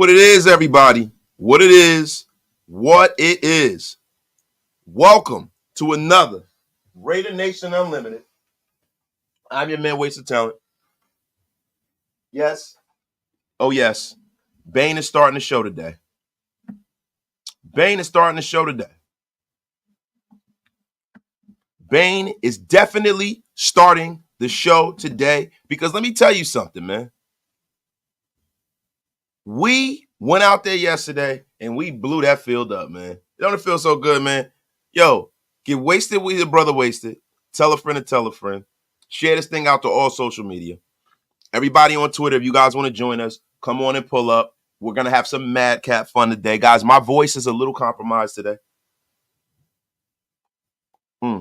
What it is, everybody. What it is. What it is. Welcome to another Raider Nation Unlimited. I'm your man, Wasted Talent. Yes. Oh, yes. Bane is starting the show today. Bane is starting the show today. Bane is definitely starting the show today because let me tell you something, man. We went out there yesterday and we blew that field up, man. Don't it feel so good, man? Yo, get wasted with your brother wasted. Tell a friend to tell a friend. Share this thing out to all social media. Everybody on Twitter, if you guys want to join us, come on and pull up. We're going to have some madcap fun today. Guys, my voice is a little compromised today. A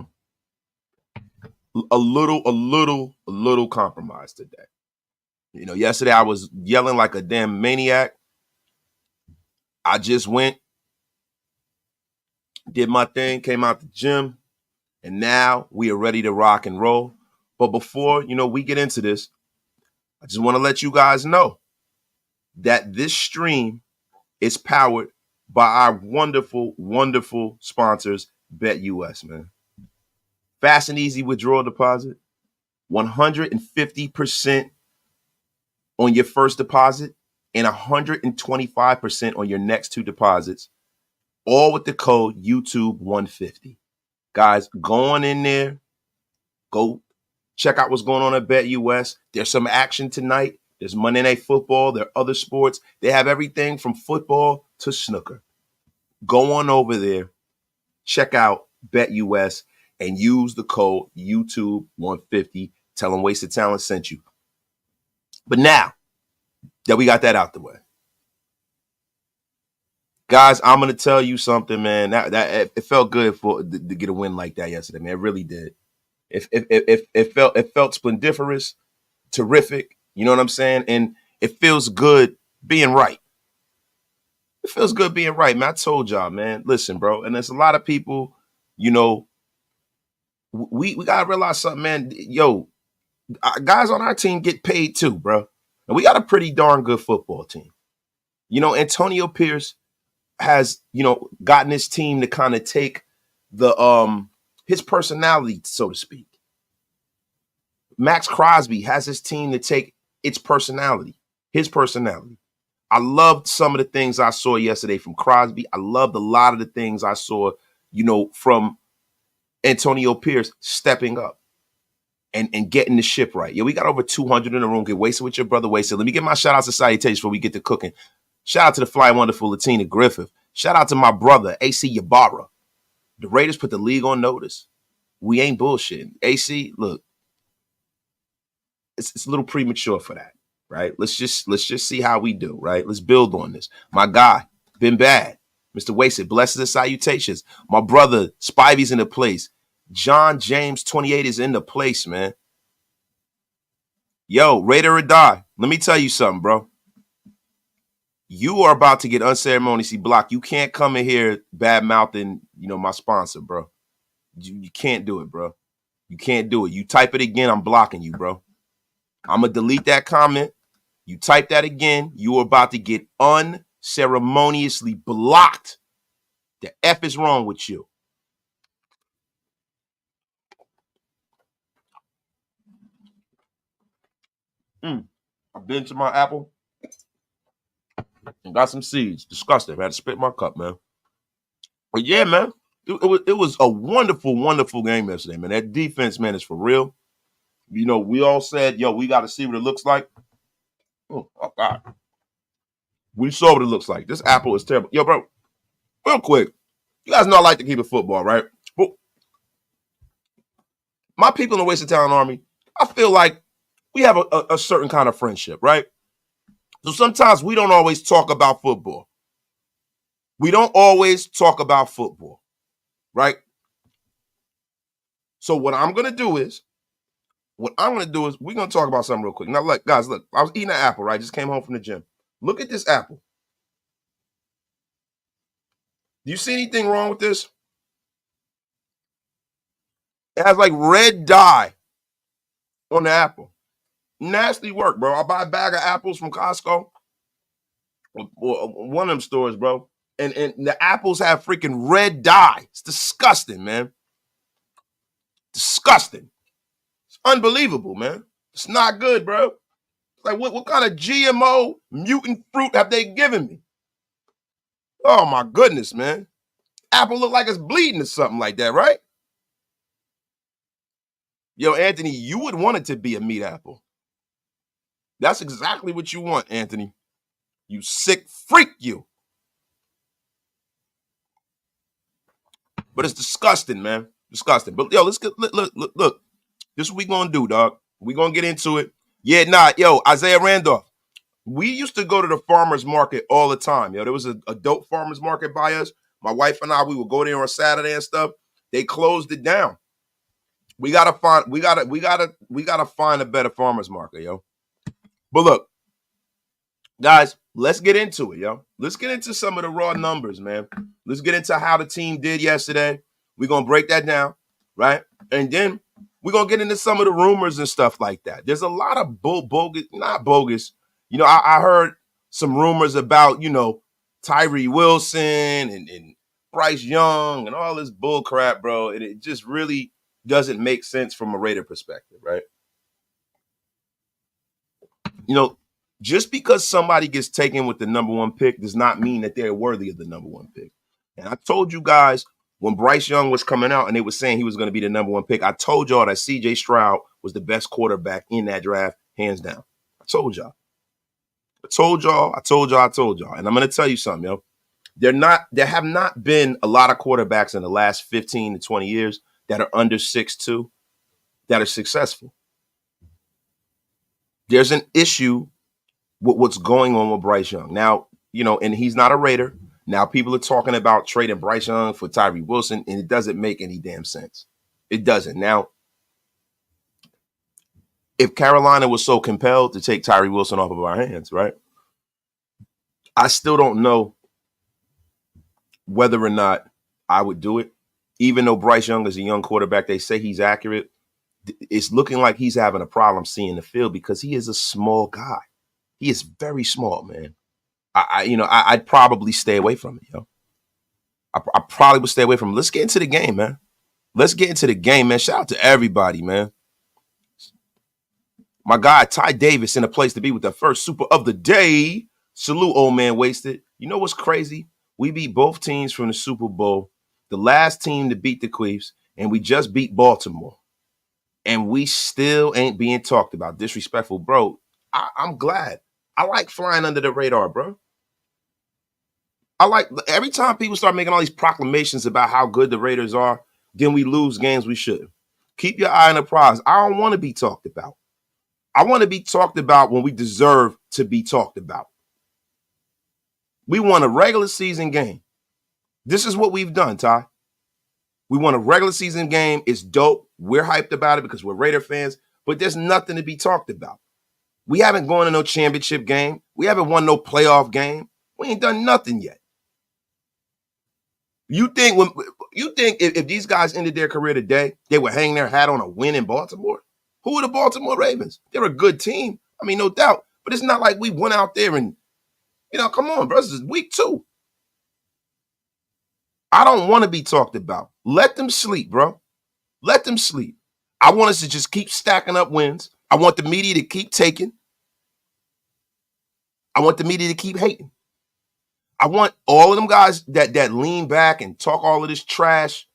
little compromised today. You know, yesterday I was yelling like a damn maniac. I just went, did my thing, came out the gym, and now we are ready to rock and roll. But before, we get into this, I just want to let you guys know that this stream is powered by our wonderful, wonderful sponsors, BetUS, man. Fast and easy withdrawal deposit, 150% on your first deposit, and 125% on your next two deposits, all with the code YouTube150. Guys, go on in there. Go check out what's going on at BetUS. There's some action tonight. There's Monday Night Football. There are other sports. They have everything from football to snooker. Go on over there. Check out BetUS and use the code YouTube150. Tell them Wasted Talent sent you. But now that we got that out the way, guys, I'm gonna tell you something, man. That it felt good to get a win like that yesterday, man. It really did. It felt splendiferous, terrific. You know what I'm saying? And it feels good being right. It feels good being right, man. I told y'all, man. Listen, bro. And there's a lot of people, we gotta realize something, man. Yo, guys on our team get paid too, bro. And we got a pretty darn good football team. Antonio Pierce has, gotten his team to kind of take the his personality, so to speak. Max Crosby has his team to take its personality, his personality. I loved some of the things I saw yesterday from Crosby. I loved a lot of the things I saw, from Antonio Pierce stepping up and getting the ship right. Yeah, we got over 200 in the room. Get wasted with your brother wasted. Let me get my shout outs to salutations before we get to cooking. Shout out to the fly wonderful Latina Griffith. Shout out to my brother, AC Ybarra. The Raiders put the league on notice. We ain't bullshitting. AC, look, it's a little premature for that, right? Let's just see how we do, right? Let's build on this. My guy, been bad. Mr. Wasted, blessings and salutations. My brother, Spivey's in the place. John James 28 is in the place, man. Yo, Raider or die. Let me tell you something, bro. You are about to get unceremoniously blocked. You can't come in here bad mouthing, my sponsor, bro. You can't do it, bro. You can't do it. You type it again, I'm blocking you, bro. I'm going to delete that comment. You type that again, you are about to get unceremoniously blocked. The F is wrong with you. I've been to my apple and got some seeds. Disgusting. I had to spit my cup, man. But yeah, man, it was a wonderful, wonderful game yesterday, man. That defense, man, is for real. We all said, yo, we got to see what it looks like. Oh, God. We saw what it looks like. This apple is terrible. Yo, bro, real quick. You guys know I like to keep it football, right? But my people in the Wasted Talent Army, I feel like we have a certain kind of friendship, right? So sometimes we don't always talk about football. We don't always talk about football, right? So what I'm going to do is, we're going to talk about something real quick. Now, guys, look, I was eating an apple, right? Just came home from the gym. Look at this apple. Do you see anything wrong with this? It has like red dye on the apple. Nasty work, bro. I buy a bag of apples from Costco. or one of them stores, bro. And the apples have freaking red dye. It's disgusting, man. Disgusting. It's unbelievable, man. It's not good, bro. Like, what kind of GMO mutant fruit have they given me? Oh my goodness, man. Apple look like it's bleeding or something like that, right? Yo, Anthony, you would want it to be a meat apple. That's exactly what you want, Anthony. You sick freak, you. But it's disgusting, man. Disgusting. But yo, let's get look. This is what we gonna do, dog. We gonna get into it. Yeah, nah, yo, Isaiah Randolph. We used to go to the farmers market all the time. Yo, there was a dope farmers market by us. My wife and I, we would go there on Saturday and stuff. They closed it down. We gotta find a better farmers market, yo. But look, guys, let's get into it, yo. Let's get into some of the raw numbers, man. Let's get into how the team did yesterday. We're gonna break that down, right? And then we're gonna get into some of the rumors and stuff like that. There's a lot of bogus, not bogus. I heard some rumors about, Tyree Wilson and Bryce Young and all this bull crap, bro. And it just really doesn't make sense from a Raider perspective, right? Just because somebody gets taken with the number one pick does not mean that they're worthy of the number one pick. And I told you guys when Bryce Young was coming out and they were saying he was going to be the number one pick, I told y'all that CJ Stroud was the best quarterback in that draft, hands down. I told y'all. And I'm going to tell you something, yo. There have not been a lot of quarterbacks in the last 15 to 20 years that are under 6'2" that are successful. There's an issue with what's going on with Bryce Young. Now, and he's not a Raider. Now people are talking about trading Bryce Young for Tyree Wilson, and it doesn't make any damn sense. It doesn't. Now, if Carolina was so compelled to take Tyree Wilson off of our hands, right? I still don't know whether or not I would do it. Even though Bryce Young is a young quarterback, they say he's accurate. It's looking like he's having a problem seeing the field because he is a small guy. He is very small, man. I'd probably stay away from it, yo. I probably would stay away from it. Let's get into the game, man. Let's get into the game, man. Shout out to everybody, man. My guy, Ty Davis, in a place to be with the first super of the day. Salute, old man wasted. You know what's crazy? We beat both teams from the Super Bowl, the last team to beat the Chiefs, and we just beat Baltimore. And we still ain't being talked about. Disrespectful, bro. I'm glad. I like flying under the radar, bro. I like every time people start making all these proclamations about how good the Raiders are, then we lose games we shouldn't. Keep your eye on the prize. I don't want to be talked about. I want to be talked about when we deserve to be talked about. We won a regular season game. This is what we've done, Ty. We won a regular season game. It's dope. We're hyped about it because we're Raider fans, but there's nothing to be talked about. We haven't gone to no championship game. We haven't won no playoff game. We ain't done nothing yet. You think if these guys ended their career today, they would hang their hat on a win in Baltimore? Who are the Baltimore Ravens? They're a good team. I mean, no doubt. But it's not like we went out there and, come on, bro. This is week 2. I don't want to be talked about. Let them sleep, bro. Let them sleep. I want us to just keep stacking up wins. I want the media to keep taking. I want the media to keep hating. I want all of them guys that lean back and talk all of this trash.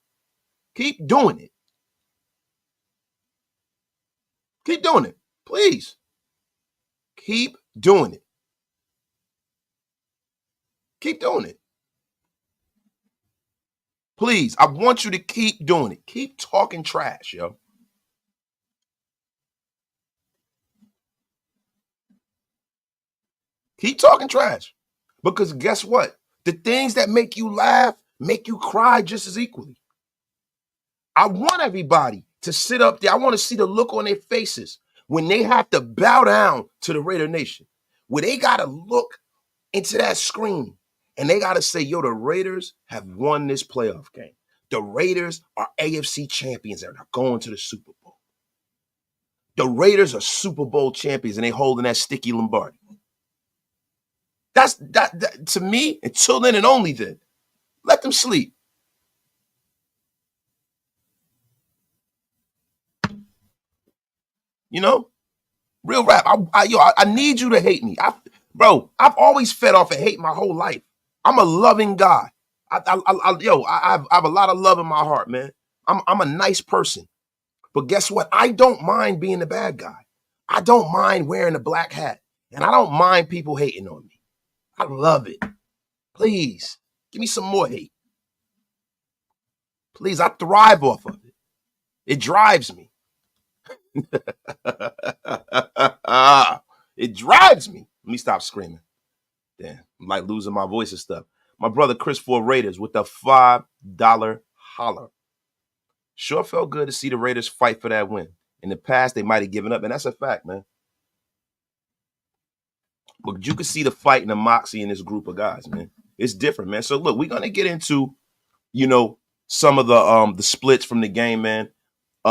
Keep doing it. Keep doing it. Please. Keep doing it. Keep doing it. Please. I want you to keep doing it. Keep talking trash, yo. Keep talking trash. Because guess what? The things that make you laugh make you cry just as equally. I want everybody to sit up there. I want to see the look on their faces when they have to bow down to the Raider Nation, where they got to look into that screen and they got to say, yo, the Raiders have won this playoff game. The Raiders are AFC champions and are going to the Super Bowl. The Raiders are Super Bowl champions and they holding that sticky Lombardi. That's that to me, until then and only then. Let them sleep. You know? Real rap. I need you to hate me. Bro, I've always fed off of hate my whole life. I'm a loving guy. I have a lot of love in my heart, man. I'm a nice person. But guess what? I don't mind being the bad guy. I don't mind wearing a black hat. And I don't mind people hating on me. I love it. Please, give me some more hate. Please, I thrive off of it. It drives me. It drives me. Let me stop screaming. Damn, I'm like losing my voice and stuff. My brother Chris for Raiders with the $5 holler. Sure felt good to see the Raiders fight for that win. In the past, they might have given up, and that's a fact, man. But you can see the fight and the moxie in this group of guys, man. It's different, man. So look, we're gonna get into, some of the splits from the game, man.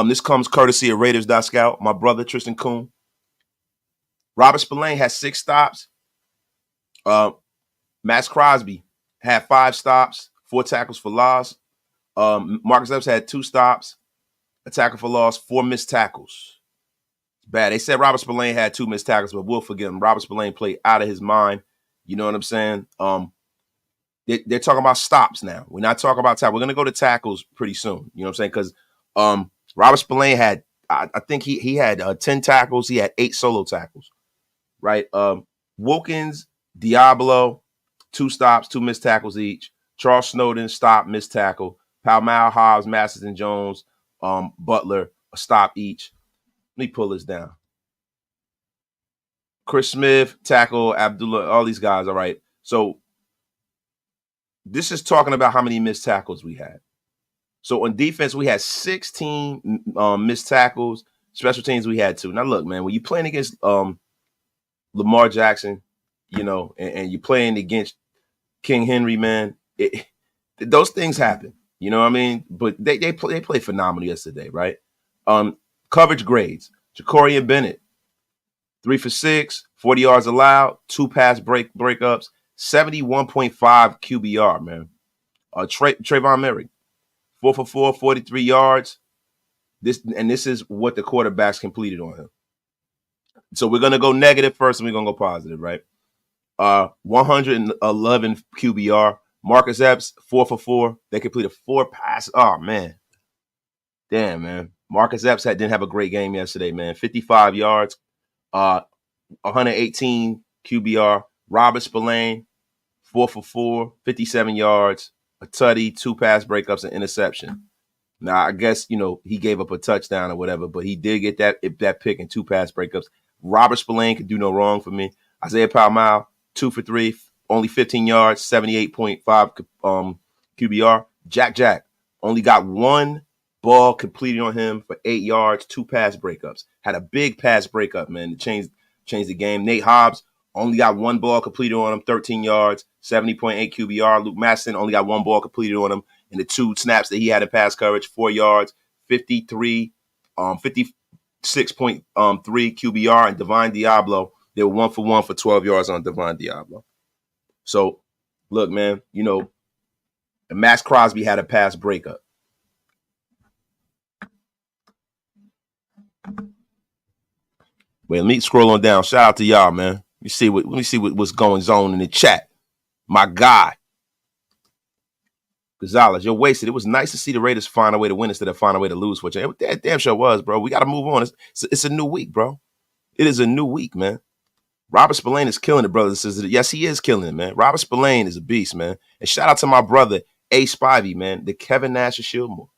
This comes courtesy of Raiders.scout. My brother Tristan Kuhn. Robert Spillane has 6 stops. Max Crosby had 5 stops, 4 tackles for loss. Marcus Epps had 2 stops, a tackle for loss, 4 missed tackles. It's bad. They said Robert Spillane had 2 missed tackles, but we'll forgive him. Robert Spillane played out of his mind. You know what I'm saying? They're talking about stops now. We're not talking about tackles. We're gonna go to tackles pretty soon. You know what I'm saying? Because Robert Spillane had, I think he had 10 tackles. He had 8 solo tackles. Right? Wilkins, Diablo, 2 stops, 2 missed tackles each. Charles Snowden, stop, missed tackle. Palmau, Hobbs, Masters, and Jones, Butler, a stop each. Let me pull this down. Chris Smith, tackle, Abdullah, all these guys. All right. So this is talking about how many missed tackles we had. So on defense, we had 16 missed tackles. Special teams, we had 2. Now look, man, when you're playing against Lamar Jackson, and you're playing against King Henry, man, those things happen. You know what I mean? But they play phenomenal yesterday, right? Coverage grades. Ja'Cory Bennett, 3 for 6, 40 yards allowed, 2 pass breakups, 71.5 QBR, man. Trayvon Merrick, 4 for 4, 43 yards. This is what the quarterbacks completed on him. So we're gonna go negative first, and we're gonna go positive, right? 111 QBR. Marcus Epps, 4 for 4. They completed 4 passes. Oh man, damn man. Marcus Epps didn't have a great game yesterday, man. 55 yards, 118 QBR. Robert Spillane, 4 for 4, 57 yards, a tutty, 2 pass breakups, and interception. Now I guess he gave up a touchdown or whatever, but he did get that pick and 2 pass breakups. Robert Spillane could do no wrong for me. Isaiah Palmau, 2 for 3, only 15 yards, 78.5 QBR. Jack only got 1 ball completed on him for 8 yards, 2 pass breakups. Had a big pass breakup, man, to change the game. Nate Hobbs only got 1 ball completed on him, 13 yards, 70.8 QBR. Luke Masson only got 1 ball completed on him in the 2 snaps that he had in pass coverage, 4 yards, 56.3 QBR. And Divine Diablo, they were 1 for 1 for 12 yards on Divine Diablo. So, look, man, Max Crosby had a pass breakup. Wait, let me scroll on down. Shout out to y'all, man. Let me see what's going on in the chat. My guy, Gonzalez, you're wasted. It was nice to see the Raiders find a way to win instead of find a way to lose for you. That damn sure was, bro. We got to move on. It's a new week, bro. It is a new week, man. Robert Spillane is killing it, brother. Yes, he is killing it, man. Robert Spillane is a beast, man. And shout out to my brother, A. Spivey, man. The Kevin Nash of Shieldmore.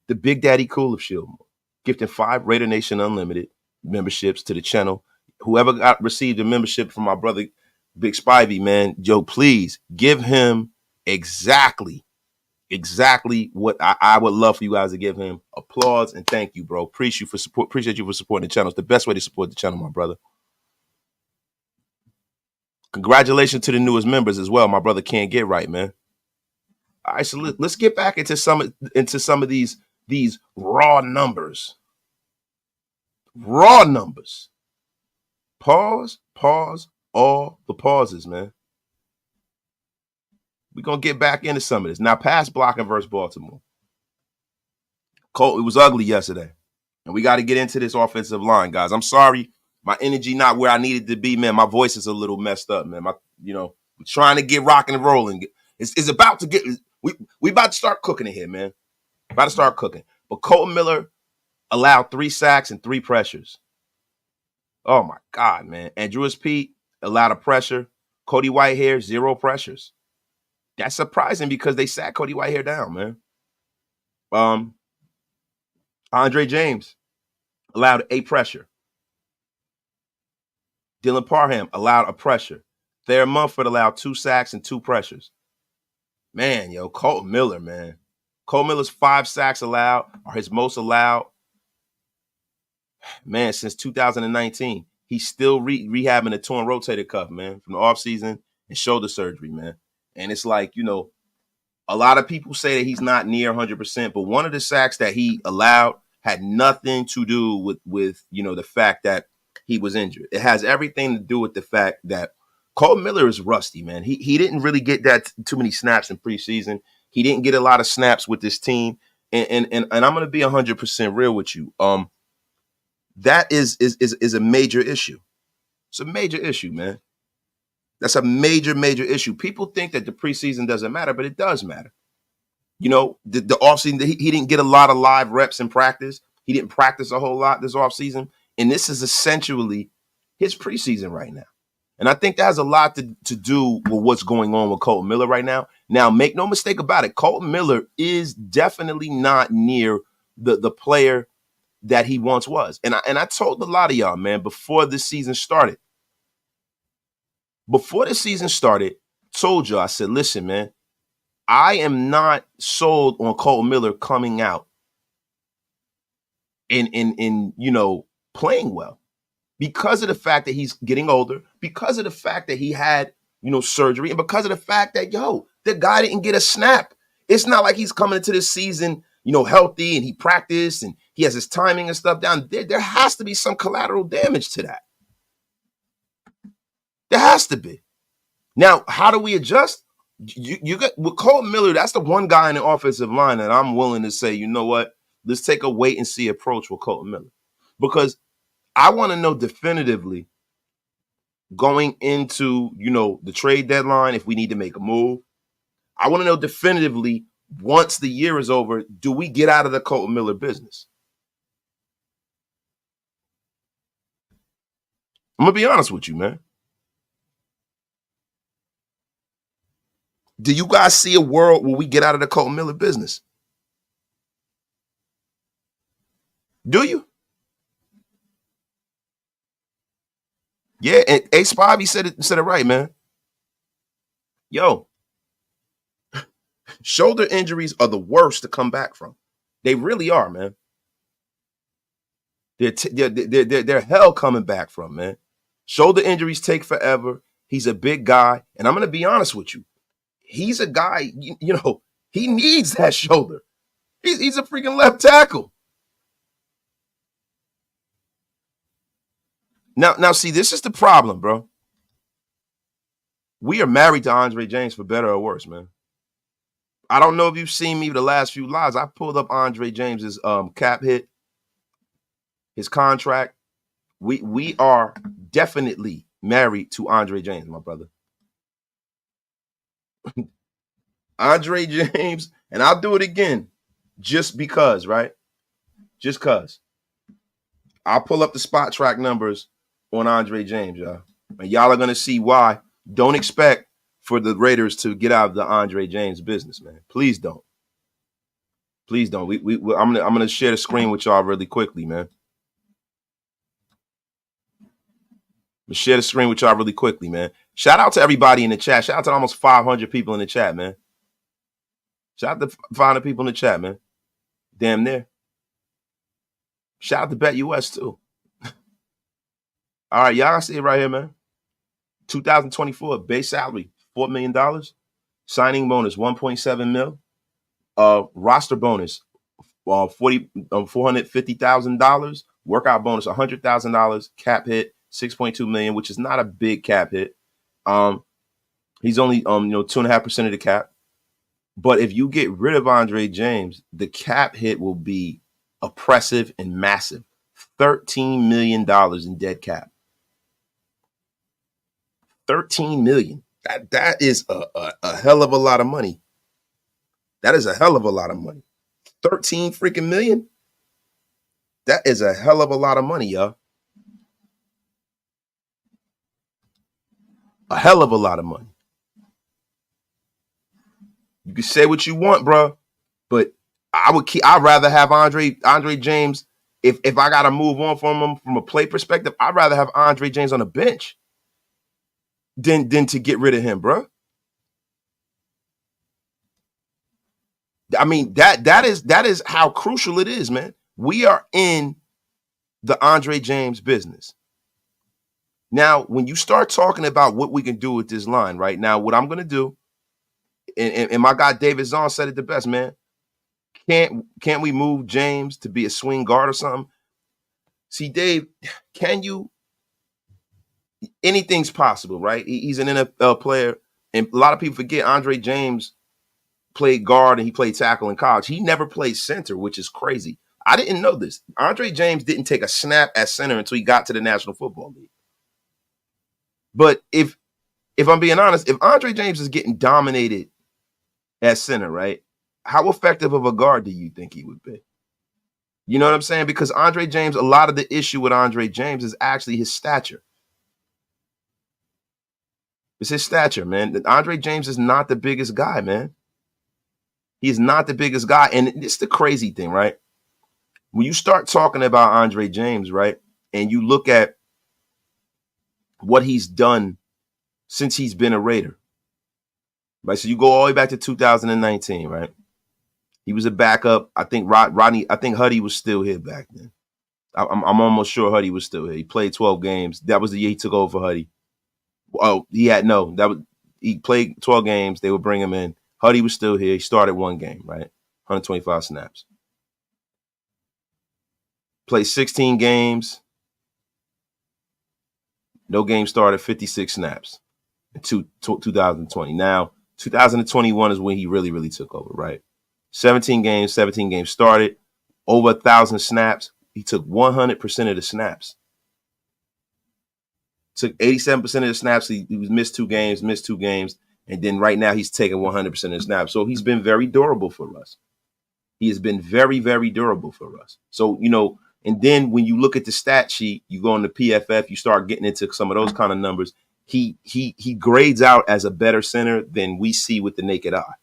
The Big Daddy Cool of Shieldmore. Gifting 5 Raider Nation Unlimited memberships to the channel. Whoever received a membership from my brother, Big Spivey, man, Joe, please give him exactly what I would love for you guys to give him. Applause and thank you, bro. Appreciate you for supporting the channel. It's the best way to support the channel, my brother. Congratulations to the newest members as well. My brother Can't Get Right, man. All right, so let's get back into some of these raw numbers. Raw numbers. Pause. All the pauses, man. We're going to get back into some of this. Now, pass blocking versus Baltimore. Colt, it was ugly yesterday. And we got to get into this offensive line, guys. I'm sorry. My energy not where I needed to be, man. My voice is a little messed up, man. I'm trying to get rocking and rolling. It's about to get we about to start cooking it here, man. About to start cooking. But Colton Miller allowed 3 sacks and 3 pressures. Oh my God, man. Andrews Pete allowed a pressure. Cody Whitehair, 0 pressures. That's surprising because they sat Cody Whitehair down, man. Andre James allowed a pressure. Dylan Parham allowed a pressure. Thayer Munford allowed 2 sacks and 2 pressures. Man, Colton Miller, man. Colton Miller's 5 sacks allowed are his most allowed, man, since 2019. He's still rehabbing a torn rotator cuff, man, from the offseason and shoulder surgery, man. And it's like, a lot of people say that he's not near 100%, but one of the sacks that he allowed had nothing to do with the fact that he was injured. It has everything to do with the fact that Colton Miller is rusty, man. He didn't really get that too many snaps in preseason. He didn't get a lot of snaps with this team. And I'm going to be 100% real with you. That is a major issue. It's a major issue, man. That's a major issue. People think that the preseason doesn't matter, but it does matter. The offseason, he didn't get a lot of live reps in practice. He didn't practice a whole lot this offseason. And this is essentially his preseason right now. And I think that has a lot to do with what's going on with Colton Miller right now. Now, make no mistake about it. Colton Miller is definitely not near the player that he once was. And I told a lot of y'all, man, before the season started. Before the season started, told you, I said, listen, man, I am not sold on Colton Miller coming out and playing well because of the fact that he's getting older, because of the fact that he had, surgery, and because of the fact that, the guy didn't get a snap. It's not like he's coming into this season, healthy and he practiced and he has his timing and stuff down. There has to be some collateral damage to that. There has to be. Now, how do we adjust? You got with Colton Miller, that's the one guy in the offensive line that I'm willing to say, you know what? Let's take a wait and see approach with Colton Miller. Because I want to know definitively going into, the trade deadline, if we need to make a move. I want to know definitively once the year is over, do we get out of the Colton Miller business? I'm going to be honest with you, man. Do you guys see a world where we get out of the Colton Miller business? Do you? Yeah, and Ace Bobby said it right, man. Shoulder injuries are the worst to come back from. They really are, man. They're hell coming back from, man. Shoulder injuries take forever. He's a big guy, and I'm going to be honest with you. He's a guy, he needs that shoulder. He's a freaking left tackle. Now, see, this is the problem, bro. We are married to Andre James for better or worse, man. I don't know if you've seen me the last few lives. I pulled up Andre James's cap hit, his contract. We are definitely married to Andre James, my brother. Andre James, and I'll do it again just because, right? Just because. I'll pull up the spot track numbers on Andre James, y'all. And y'all are going to see why. Don't expect for the Raiders to get out of the Andre James business, man. Please don't. Please don't. I'm gonna share the screen with y'all really quickly, man. Share the screen with y'all really quickly, man. Shout out to everybody in the chat. Shout out to almost 500 people in the chat, man. Shout out to 500 people in the chat, man. Damn near. Shout out to Bet US too. All right, y'all see it right here, man. 2024 base salary $4 million. Signing bonus $1.7 million. Roster bonus $450,000. Workout bonus $100,000. Cap hit 6.2 million, which is not a big cap hit. He's only 2.5% of the cap. But if you get rid of Andre James, the cap hit will be oppressive and massive. $13 million in dead cap. 13 million. That is a hell of a lot of money. That is a hell of a lot of money. 13 freaking million. That is a hell of a lot of money, y'all. A hell of a lot of money. You can say what you want, bro, but I'd rather have Andre James. If I gotta move on from him from a play perspective, I'd rather have Andre James on the bench than to get rid of him, bro. I mean, that is how crucial it is, man. We are in the Andre James business. Now, when you start talking about what we can do with this line, right now, what I'm gonna do, and my guy David Zahn said it the best, man. Can't we move James to be a swing guard or something? See, Dave, can you? Anything's possible, right? He's an NFL player, and a lot of people forget Andre James played guard and he played tackle in college. He never played center, which is crazy. I didn't know this. Andre James didn't take a snap at center until he got to the National Football League. But if I'm being honest, if Andre James is getting dominated at center, right? How effective of a guard do you think he would be? You know what I'm saying? Because Andre James, a lot of the issue with Andre James is actually his stature. It's his stature, man. Andre James is not the biggest guy, man. He's not the biggest guy. And it's the crazy thing, right? When you start talking about Andre James, right, and you look at what he's done since he's been a Raider, right? So you go all the way back to 2019, right? He was a backup. I think Huddy was still here back then. I'm almost sure Huddy was still here. He played 12 games. That was the year he took over for Huddy. Oh, he played 12 games. They would bring him in. Huddy was still here. He started one game, right? 125 snaps. Played 16 games. No game started, 56 snaps in 2020. Now, 2021 is when he really, really took over, right? 17 games started, over 1,000 snaps. He took 100% of the snaps. Took 87% of the snaps. He was missed two games. And then right now he's taking 100% of the snaps. So he's been very durable for us. He has been very, very durable for us. So, and then when you look at the stat sheet, you go on the PFF, you start getting into some of those kind of numbers. He grades out as a better center than we see with the naked eye.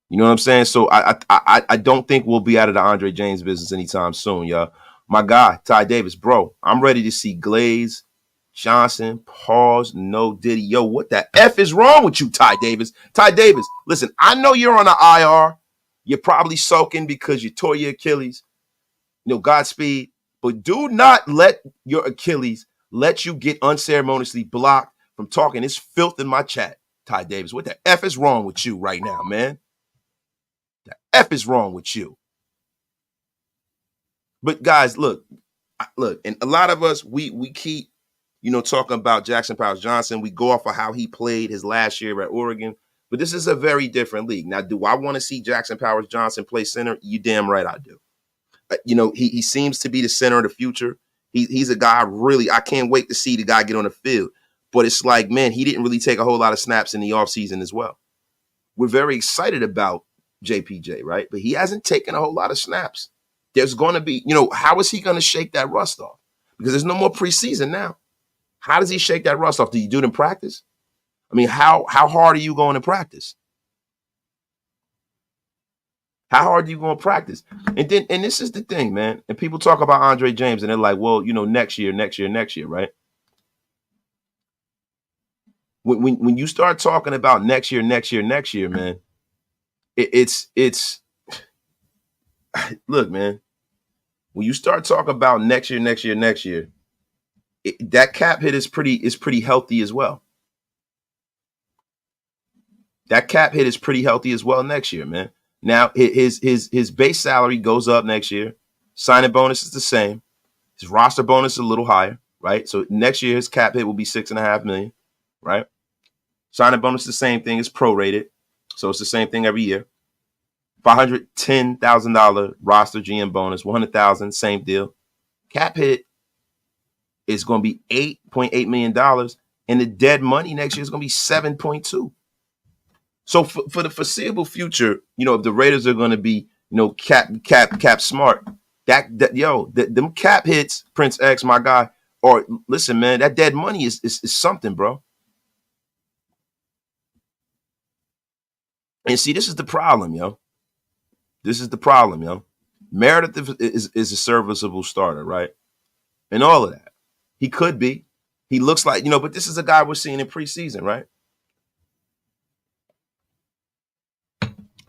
You know what I'm saying? So I don't think we'll be out of the Andre James business anytime soon, y'all. My guy, Ty Davis, bro, I'm ready to see Glaze, Johnson, Pause, No Diddy. Yo, what the F is wrong with you, Ty Davis? Ty Davis, listen, I know you're on the IR. You're probably soaking because you tore your Achilles. Godspeed. But do not let your Achilles let you get unceremoniously blocked from talking this filth in my chat, Ty Davis. What the F is wrong with you right now, man? The F is wrong with you. But guys, look, and a lot of us, we keep, talking about Jackson Powers Johnson. We go off of how he played his last year at Oregon. But this is a very different league. Now, do I want to see Jackson Powers Johnson play center? You damn right I do. He seems to be the center of the future. He's a guy I can't wait to see the guy get on the field. But it's like, man, he didn't really take a whole lot of snaps in the offseason as well. We're very excited about JPJ, right? But he hasn't taken a whole lot of snaps. There's going to be, how is he going to shake that rust off? Because there's no more preseason now. How does he shake that rust off? Do you do it in practice? I mean, how hard are you going to practice? How hard are you going to practice? And this is the thing, man. And people talk about Andre James and they're like, well, next year, right? When you start talking about next year, man, it's look, man. When you start talking about next year, that cap hit is pretty healthy as well. That cap hit is pretty healthy as well next year, man. Now his base salary goes up next year. Signing bonus is the same. His roster bonus is a little higher, right? So next year his cap hit will be $6.5 million, right? Signing bonus is the same thing. It's prorated, so it's the same thing every year. $510,000 roster GM bonus, $100,000, same deal. Cap hit is going to be $8.8 million, and the dead money next year is going to be 7.2. So for the foreseeable future, if the Raiders are going to be, cap smart, them cap hits, Prince X, my guy, or listen, man, that dead money is something, bro. And see, this is the problem, yo. This is the problem, yo. Meredith is a serviceable starter, right? And all of that. He could be. He looks like, but this is a guy we're seeing in preseason, right?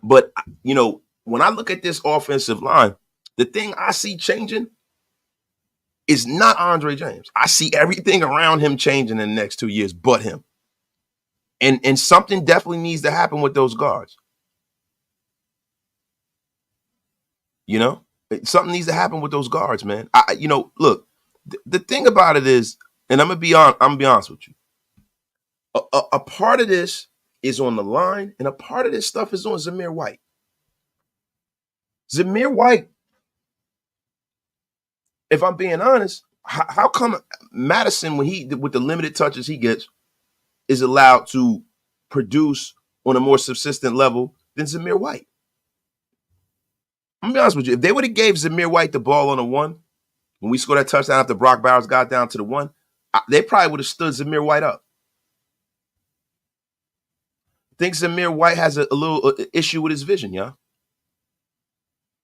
But, when I look at this offensive line, the thing I see changing is not Andre James. I see everything around him changing in the next 2 years but him. And something definitely needs to happen with those guards. Something needs to happen with those guards, man. Look, the thing about it is, and I'm gonna be honest with you. A part of this is on the line, and a part of this stuff is on Zamir White. Zamir White, if I'm being honest, how come Madison, with the limited touches he gets, is allowed to produce on a more subsistent level than Zamir White? I'm gonna be honest with you. If they would have gave Zamir White the ball on a one, when we scored that touchdown after Brock Bowers got down to the one, they probably would have stood Zamir White up. I think Zamir White has a little issue with his vision, yeah.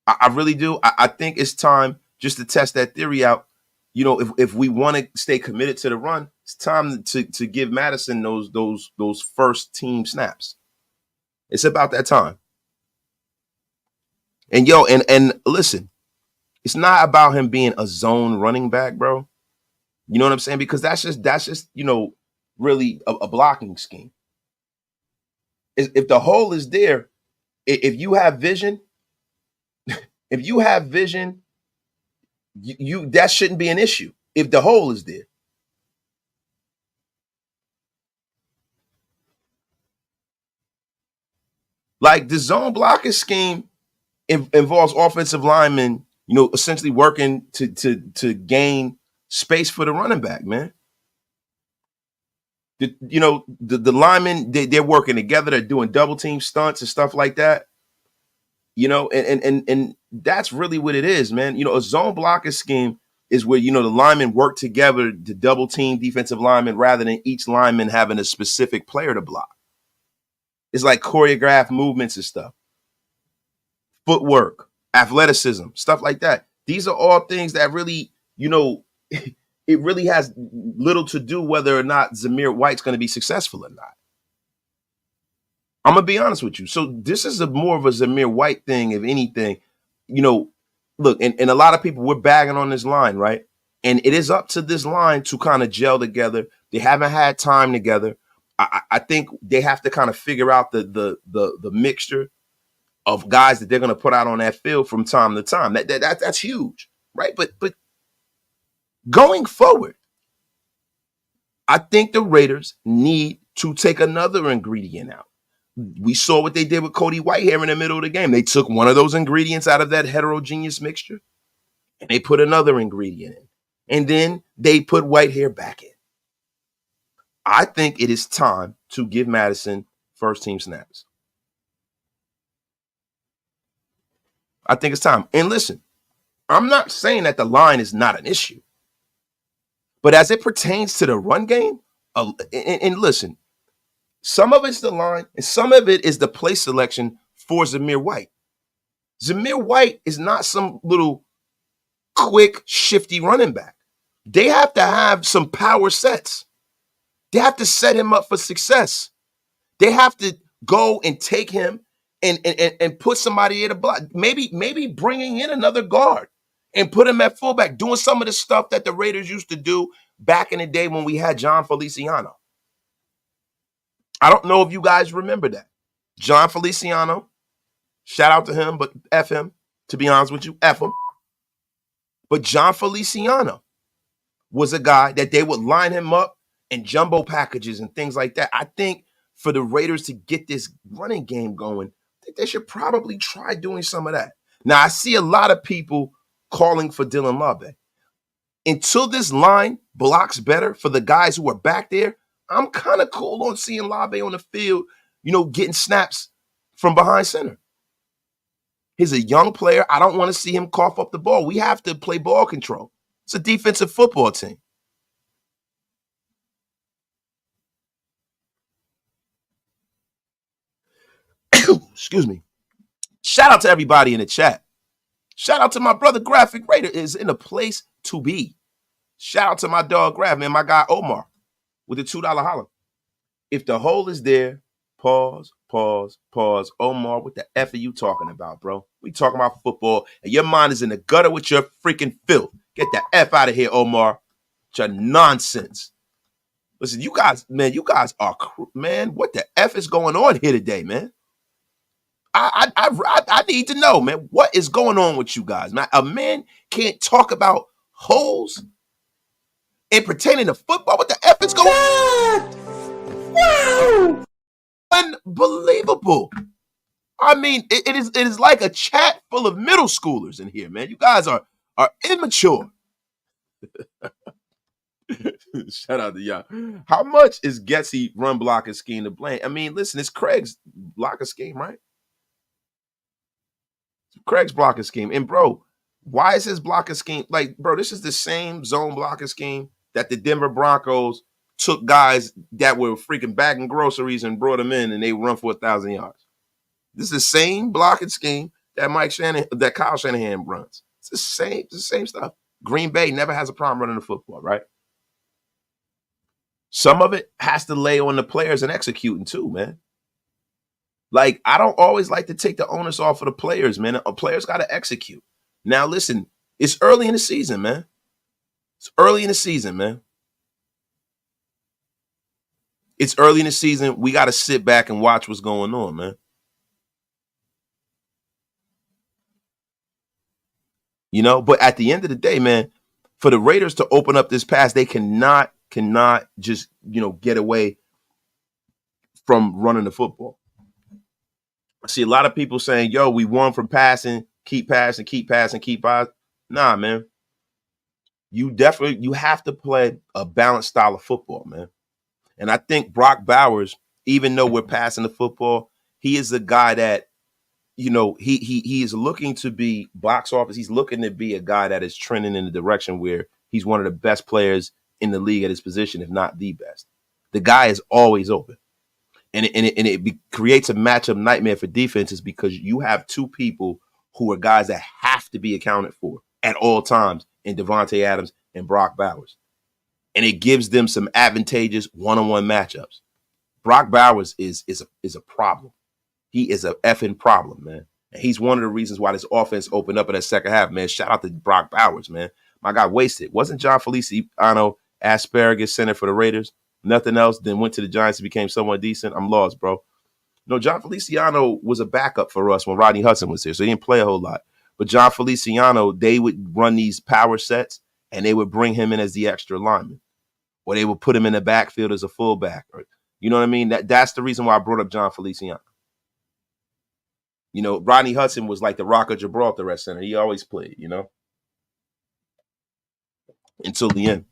I really do. I think it's time just to test that theory out. If we want to stay committed to the run, it's time to give Madison those first team snaps. It's about that time. And and listen, it's not about him being a zone running back, bro. You know what I'm saying? Because that's just really a blocking scheme. If the hole is there, if you have vision, you that shouldn't be an issue if the hole is there. Like the zone blocking scheme involves offensive linemen, essentially working to gain space for the running back, man. The linemen, they're working together, they're doing double team stunts and stuff like that. And that's really what it is, man. A zone blocking scheme is where, the linemen work together to double team defensive linemen rather than each lineman having a specific player to block. It's like choreographed movements and stuff. Footwork, athleticism, stuff like that. These are all things that really, it really has little to do whether or not Zamir White's going to be successful or not. I'm going to be honest with you. So this is more of a Zamir White thing, if anything. Look, and a lot of people, we're bagging on this line, right? And it is up to this line to kind of gel together. They haven't had time together. I think they have to kind of figure out the mixture of guys that they're going to put out on that field from time to time. That's huge, right? But going forward, I think the Raiders need to take another ingredient out. We saw what they did with Cody Whitehair in the middle of the game. They took one of those ingredients out of that heterogeneous mixture, and they put another ingredient in. And then they put Whitehair back in. I think it is time to give Madison first team snaps. I think it's time. And listen, I'm not saying that the line is not an issue. But as it pertains to the run game, and listen, some of it's the line, and some of it is the play selection for Zamir White. Zamir White is not some little quick, shifty running back. They have to have some power sets. They have to set him up for success. They have to go and take him and put somebody at a block. Maybe bringing in another guard and put him at fullback, doing some of the stuff that the Raiders used to do back in the day when we had John Feliciano. I don't know if you guys remember that. John Feliciano, shout out to him, but F him, to be honest with you, F him. But John Feliciano was a guy that they would line him up in jumbo packages and things like that. I think for the Raiders to get this running game going, I think they should probably try doing some of that. Now, I see a lot of people calling for Dylan Love. Until this line blocks better for the guys who are back there, I'm kind of cool on seeing Lave on the field, getting snaps from behind center. He's a young player. I don't want to see him cough up the ball. We have to play ball control. It's a defensive football team. Excuse me. Shout out to everybody in the chat. Shout out to my brother Graphic Raider is in a place to be. Shout out to my dog Graph, man, my guy Omar with the $2 holler. If the hole is there, pause. Omar, what the F are you talking about, bro? We talking about football, and your mind is in the gutter with your freaking filth. Get the F out of here, Omar. It's your nonsense. Listen, you guys are, man, what the F is going on here today, man? I need to know, man, what is going on with you guys, man? A man can't talk about holes and pertaining to football. What the F is going on? Wow. Unbelievable. I mean, it is like a chat full of middle schoolers in here, man. You guys are immature. Shout out to y'all. How much is Getsy run blocking scheme to blame? I mean, listen, it's Craig's blocking scheme, right? Craig's blocking scheme. And bro, why is his blocking scheme like, bro, this is the same zone blocking scheme that the Denver Broncos took guys that were freaking bagging groceries and brought them in and they run for 1,000 yards. This is the same blocking scheme that Kyle Shanahan runs. It's the same stuff. Green Bay never has a problem running the football, right? Some of it has to lay on the players and executing too, man. Like, I don't always like to take the onus off of the players, man. A player's got to execute. Now, listen, it's early in the season, man. It's early in the season, man. It's early in the season. We got to sit back and watch what's going on, man. But at the end of the day, man, for the Raiders to open up this pass, they cannot just, get away from running the football. I see a lot of people saying, yo, we won from passing, keep passing. Nah, man. You have to play a balanced style of football, man. And I think Brock Bowers, even though we're passing the football, he is a guy that, he is looking to be box office. He's looking to be a guy that is trending in the direction where he's one of the best players in the league at his position, if not the best. The guy is always open. And it creates a matchup nightmare for defenses because you have two people who are guys that have to be accounted for at all times in Devontae Adams and Brock Bowers. And it gives them some advantageous one-on-one matchups. Brock Bowers is a problem. He is a effing problem, man. And he's one of the reasons why this offense opened up in that second half, man. Shout out to Brock Bowers, man. My guy wasted. Wasn't John Feliciano asparagus center for the Raiders? Nothing else, then went to the Giants and became somewhat decent. I'm lost, bro. John Feliciano was a backup for us when Rodney Hudson was here, so he didn't play a whole lot. But John Feliciano, they would run these power sets, and they would bring him in as the extra lineman. Or they would put him in the backfield as a fullback. Or, you know what I mean? That's the reason why I brought up John Feliciano. Rodney Hudson was like the Rock of Gibraltar at center. He always played, until the end.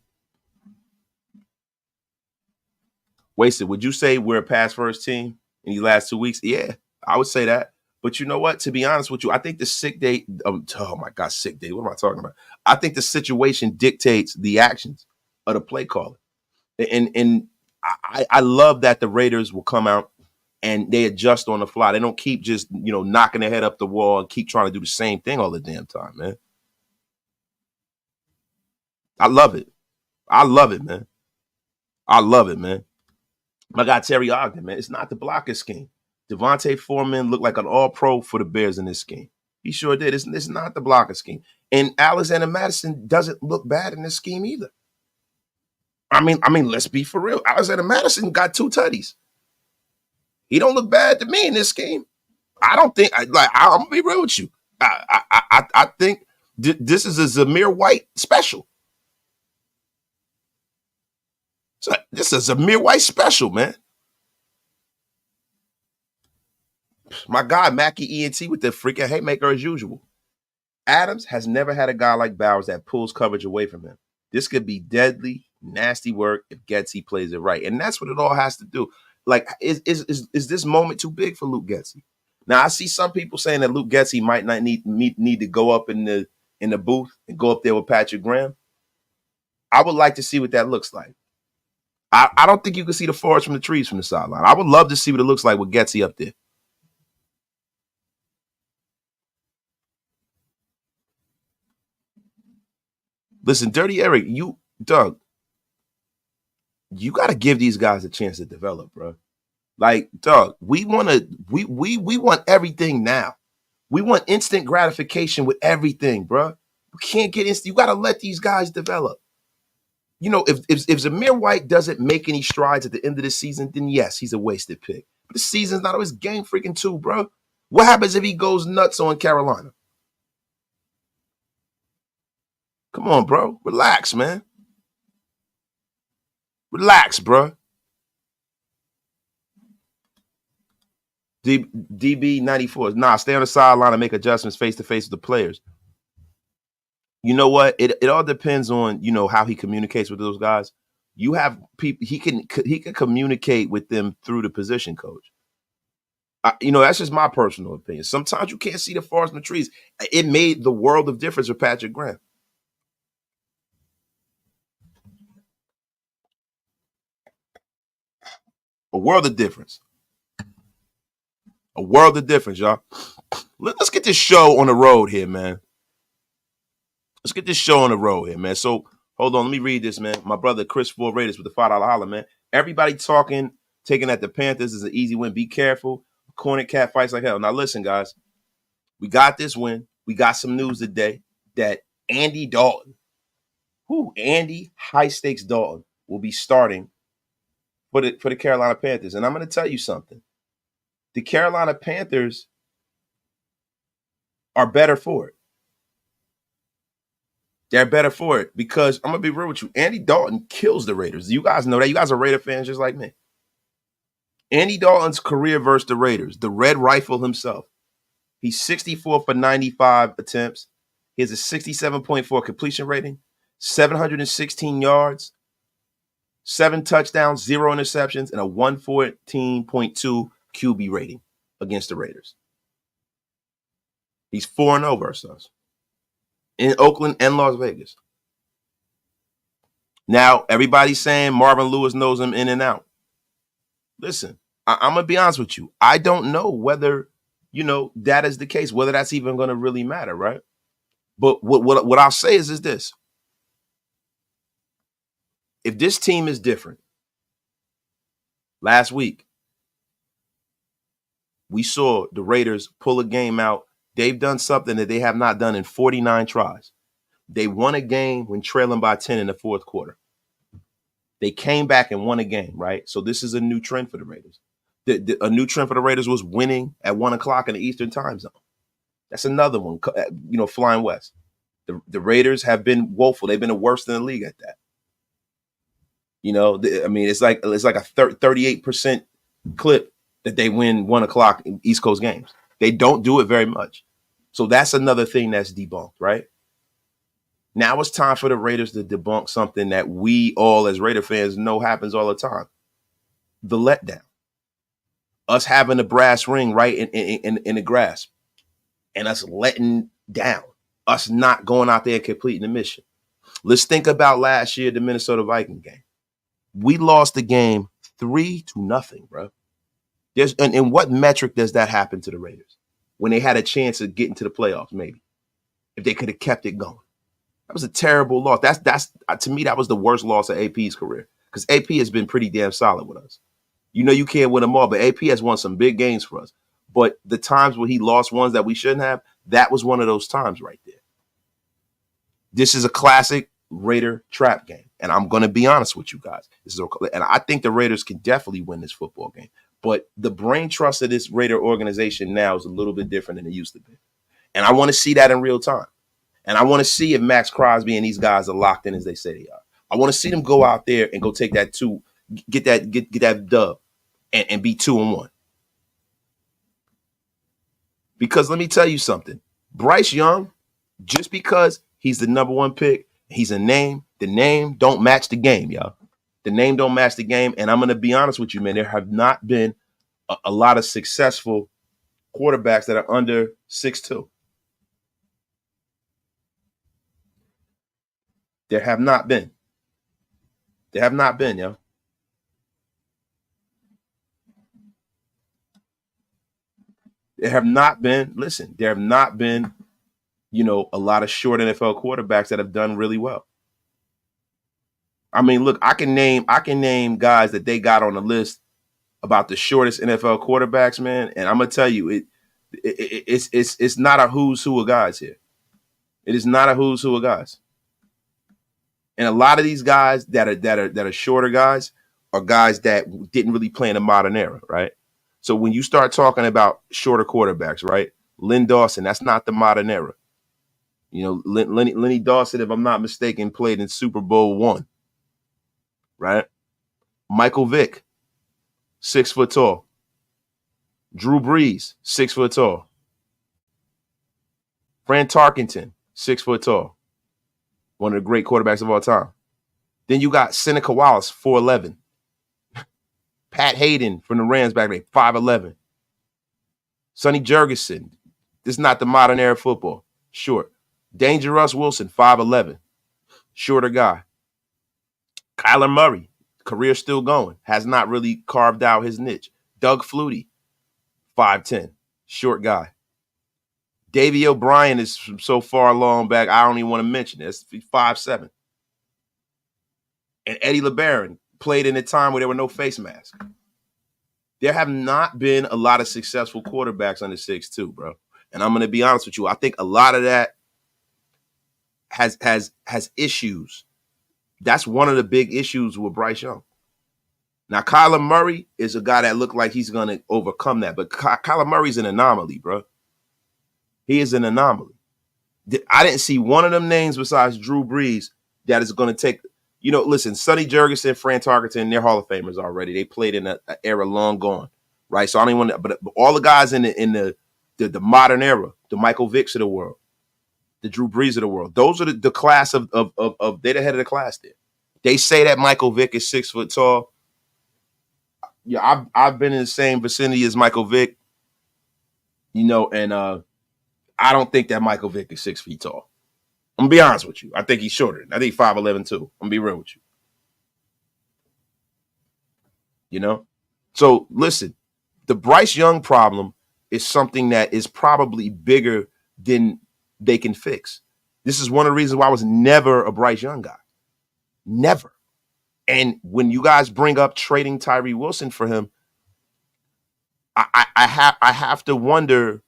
Wasted, would you say we're a pass-first team in these last 2 weeks? Yeah, I would say that. But you know what? To be honest with you, I think the sick day, oh my God, sick day. What am I talking about? I think the situation dictates the actions of the play caller. And I love that the Raiders will come out and they adjust on the fly. They don't keep just, knocking their head up the wall and keep trying to do the same thing all the damn time, man. I love it. I love it, man. My guy Terry Ogden, man, it's not the blocker scheme. Devontae Foreman looked like an all-pro for the Bears in this scheme. He sure did. It's not the blocker scheme. And Alexander Madison doesn't look bad in this scheme either. I mean, let's be for real. Alexander Madison got 2 tutties. He don't look bad to me in this scheme. I don't think, I'm gonna be real with you. I think This is a Zamir White special. So this is a Zamir White special, man. My guy, Mackie ENT with the freaking haymaker as usual. Adams has never had a guy like Bowers that pulls coverage away from him. This could be deadly, nasty work if Getsy plays it right. And that's what it all has to do. Like, is this moment too big for Luke Getsy? Now, I see some people saying that Luke Getsy might not need to go up in the booth and go up there with Patrick Graham. I would like to see what that looks like. I don't think you can see the forest from the trees from the sideline. I would love to see what it looks like with Getsy up there. Listen, Dirty Eric, Doug, you got to give these guys a chance to develop, bro. Like, Doug, we want everything now. We want instant gratification with everything, bro. We can't get instant. You got to let these guys develop. You know, if Zamir White doesn't make any strides at the end of the season, then yes, he's a wasted pick. But the season's not always game freaking too, bro. What happens if he goes nuts on Carolina? Come on, bro. Relax, man. Relax, bro. DB94. Nah, stay on the sideline and make adjustments face to face with the players. You know what? It all depends on, how he communicates with those guys. You have people he can communicate with them through the position coach. That's just my personal opinion. Sometimes you can't see the forest from the trees. It made the world of difference with Patrick Graham. A world of difference. A world of difference, y'all. Let's get this show on the road here, man. Let's get this show on the road here, man. So, hold on. Let me read this, man. My brother, Chris Ford Raiders with the $5 holler, man. Everybody taking at the Panthers is an easy win. Be careful. Corner cat fights like hell. Now, listen, guys. We got this win. We got some news today that Andy Dalton, Andy high-stakes Dalton, will be starting for the Carolina Panthers. And I'm going to tell you something. The Carolina Panthers are better for it. They're better for it because I'm going to be real with you. Andy Dalton kills the Raiders. You guys know that. You guys are Raider fans just like me. Andy Dalton's career versus the Raiders, the Red Rifle himself. He's 64 for 95 attempts. He has a 67.4 completion rating, 716 yards, 7 touchdowns, 0 interceptions, and a 114.2 QB rating against the Raiders. He's 4-0 versus us in Oakland and Las Vegas. Now, everybody's saying Marvin Lewis knows him in and out. Listen, I'm going to be honest with you. I don't know whether, that is the case, whether that's even going to really matter, right? But what I'll say is this. If this team is different, last week, we saw the Raiders pull a game out. They've done something that they have not done in 49 tries. They won a game when trailing by 10 in the fourth quarter. They came back and won a game, right? So this is a new trend for the Raiders. A new trend for the Raiders was winning at 1 o'clock in the Eastern time zone. That's another one, flying west. The Raiders have been woeful. They've been the worst in the league at that. It's like a 38% clip that they win 1 o'clock in East Coast games. They don't do it very much. So that's another thing that's debunked, right? Now it's time for the Raiders to debunk something that we all as Raider fans know happens all the time. The letdown. Us having the brass ring right in the grasp. And us letting down. Us not going out there and completing the mission. Let's think about last year, the Minnesota Viking game. We lost the game 3-0, bro. And what metric does that happen to the Raiders? When they had a chance of getting to the playoffs, maybe. If they could have kept it going. That was a terrible loss. That's to me, that was the worst loss of AP's career. Because AP has been pretty damn solid with us. You can't win them all, but AP has won some big games for us. But the times where he lost ones that we shouldn't have, that was one of those times right there. This is a classic Raider trap game. And I'm going to be honest with you guys. And I think the Raiders can definitely win this football game. But the brain trust of this Raider organization now is a little bit different than it used to be. And I want to see that in real time. And I want to see if Max Crosby and these guys are locked in as they say they are. I want to see them go out there and go take that get that dub and be 2-1. Because let me tell you something. Bryce Young, just because he's the number one pick, he's a name, the name don't match the game, y'all. The name don't match the game. And I'm going to be honest with you, man. There have not been a lot of successful quarterbacks that are under 6'2". There have not been. There have not been, yo. There have not been, listen, there have not been, a lot of short NFL quarterbacks that have done really well. I mean, look, I can name guys that they got on the list about the shortest NFL quarterbacks, man. And I'm gonna tell you, it's not a who's who of guys here. It is not a who's who of guys. And a lot of these guys that are shorter guys are guys that didn't really play in the modern era, right? So when you start talking about shorter quarterbacks, right? Lynn Dawson, that's not the modern era. Lenny Dawson, if I'm not mistaken, played in Super Bowl I, right? Michael Vick, 6 foot tall. Drew Brees, 6 foot tall. Fran Tarkenton, 6 foot tall. One of the great quarterbacks of all time. Then you got Seneca Wallace, 4'11". Pat Hayden from the Rams back then, 5'11". Sonny Jurgensen, this is not the modern era football. Short. Dangerous Wilson, 5'11". Shorter guy. Kyler Murray, career still going. Has not really carved out his niche. Doug Flutie, 5'10". Short guy. Davey O'Brien is from so far long back, I don't even want to mention it. It's 5'7". And Eddie LeBaron played in a time where there were no face masks. There have not been a lot of successful quarterbacks under 6'2", bro. And I'm going to be honest with you. I think a lot of that has issues. That's one of the big issues with Bryce Young. Now, Kyler Murray is a guy that looked like he's going to overcome that. But Kyler Murray's an anomaly, bro. He is an anomaly. I didn't see one of them names besides Drew Brees that is going to take, listen, Sonny Jurgensen, Fran Tarkenton, they're Hall of Famers already. They played in an era long gone, right? So I don't even want to, but all the guys in the modern era, the Michael Vicks of the world, the Drew Brees of the world, those are the class of they're the head of the class there. They say that Michael Vick is 6 foot tall. Yeah, I've been in the same vicinity as Michael Vick, and I don't think that Michael Vick is 6 feet tall. I'm going to be honest with you. I think he's shorter. I think 5'11" too. I'm going to be real with you. So listen, the Bryce Young problem is something that is probably bigger than they can fix. This is one of the reasons why I was never a Bryce Young guy. Never. And when you guys bring up trading Tyree Wilson for him, I have to wonder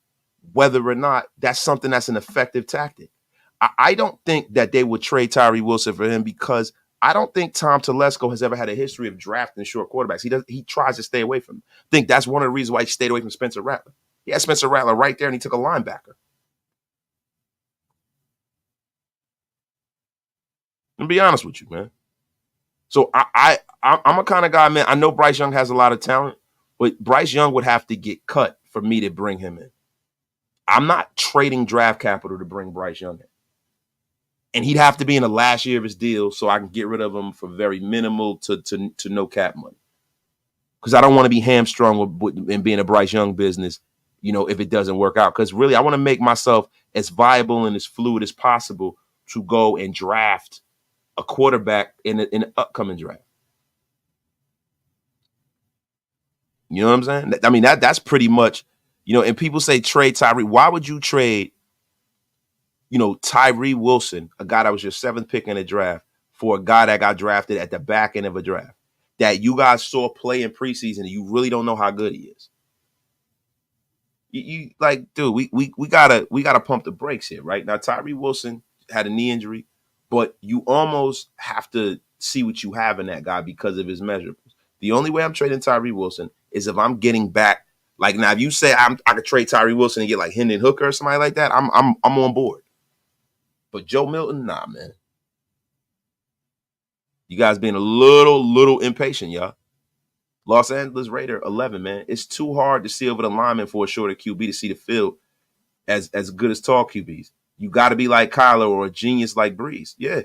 whether or not that's something that's an effective tactic. I don't think that they would trade Tyree Wilson for him because I don't think Tom Telesco has ever had a history of drafting short quarterbacks. He tries to stay away from them. I think that's one of the reasons why he stayed away from Spencer Rattler. He had Spencer Rattler right there, and he took a linebacker. I'm be honest with you, man. So I'm a kind of guy, man. I know Bryce Young has a lot of talent, but Bryce Young would have to get cut for me to bring him in. I'm not trading draft capital to bring Bryce Young in. And he'd have to be in the last year of his deal so I can get rid of him for very minimal to no cap money. Because I don't want to be hamstrung in being a Bryce Young business, if it doesn't work out. Because really, I want to make myself as viable and as fluid as possible to go and draft a quarterback in an upcoming draft. You know what I'm saying? I mean, that's pretty much, and people say trade Tyree. Why would you trade, Tyree Wilson, a guy that was your 7th pick in the draft, for a guy that got drafted at the back end of a draft that you guys saw play in preseason and you really don't know how good he is? You like, dude, we gotta pump the brakes here, right? Now, Tyree Wilson had a knee injury, but you almost have to see what you have in that guy because of his measurables. The only way I'm trading Tyree Wilson is if I'm getting back. Like, now, if you say I could trade Tyree Wilson and get like Hendon Hooker or somebody like that, I'm on board. But Joe Milton, nah, man. You guys being a little impatient, y'all. Los Angeles Raider 11, man. It's too hard to see over the lineman for a shorter QB to see the field as good as tall QBs. You got to be like Kyler or a genius like Breeze. Yeah,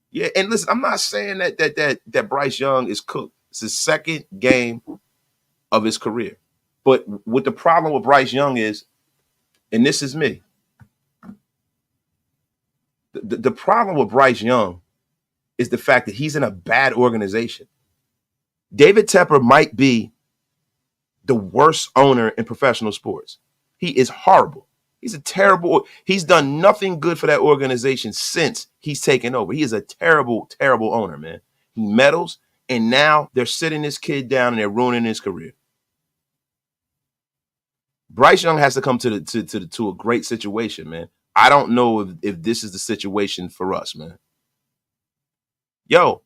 yeah. And listen, I'm not saying that Bryce Young is cooked. It's his second game of his career. But what the problem with Bryce Young is, and this is me, the problem with Bryce Young is the fact that he's in a bad organization. David Tepper might be the worst owner in professional sports. He is horrible. He's a terrible. He's done nothing good for that organization since he's taken over. He is a terrible, terrible owner, man. He meddles, and now they're sitting this kid down and they're ruining his career. Bryce Young has to come to a great situation, man. I don't know if this is the situation for us, man. Yo,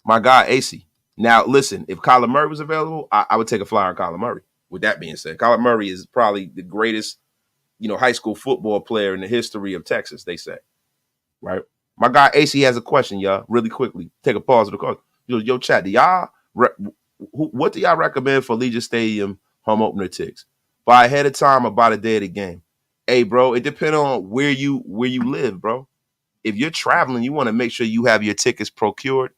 my guy AC. Now, listen, if Kyler Murray was available, I would take a flyer on Kyler Murray. With that being said, Kyler Murray is probably the greatest, high school football player in the history of Texas, they say. Right? My guy AC has a question, y'all, really quickly. Take a pause of the call. Yo, chat, what do y'all recommend for Legion Stadium home opener tickets? Buy ahead of time or by the day of the game? Hey, bro, it depends on where you live, bro. If you're traveling, you want to make sure you have your tickets procured.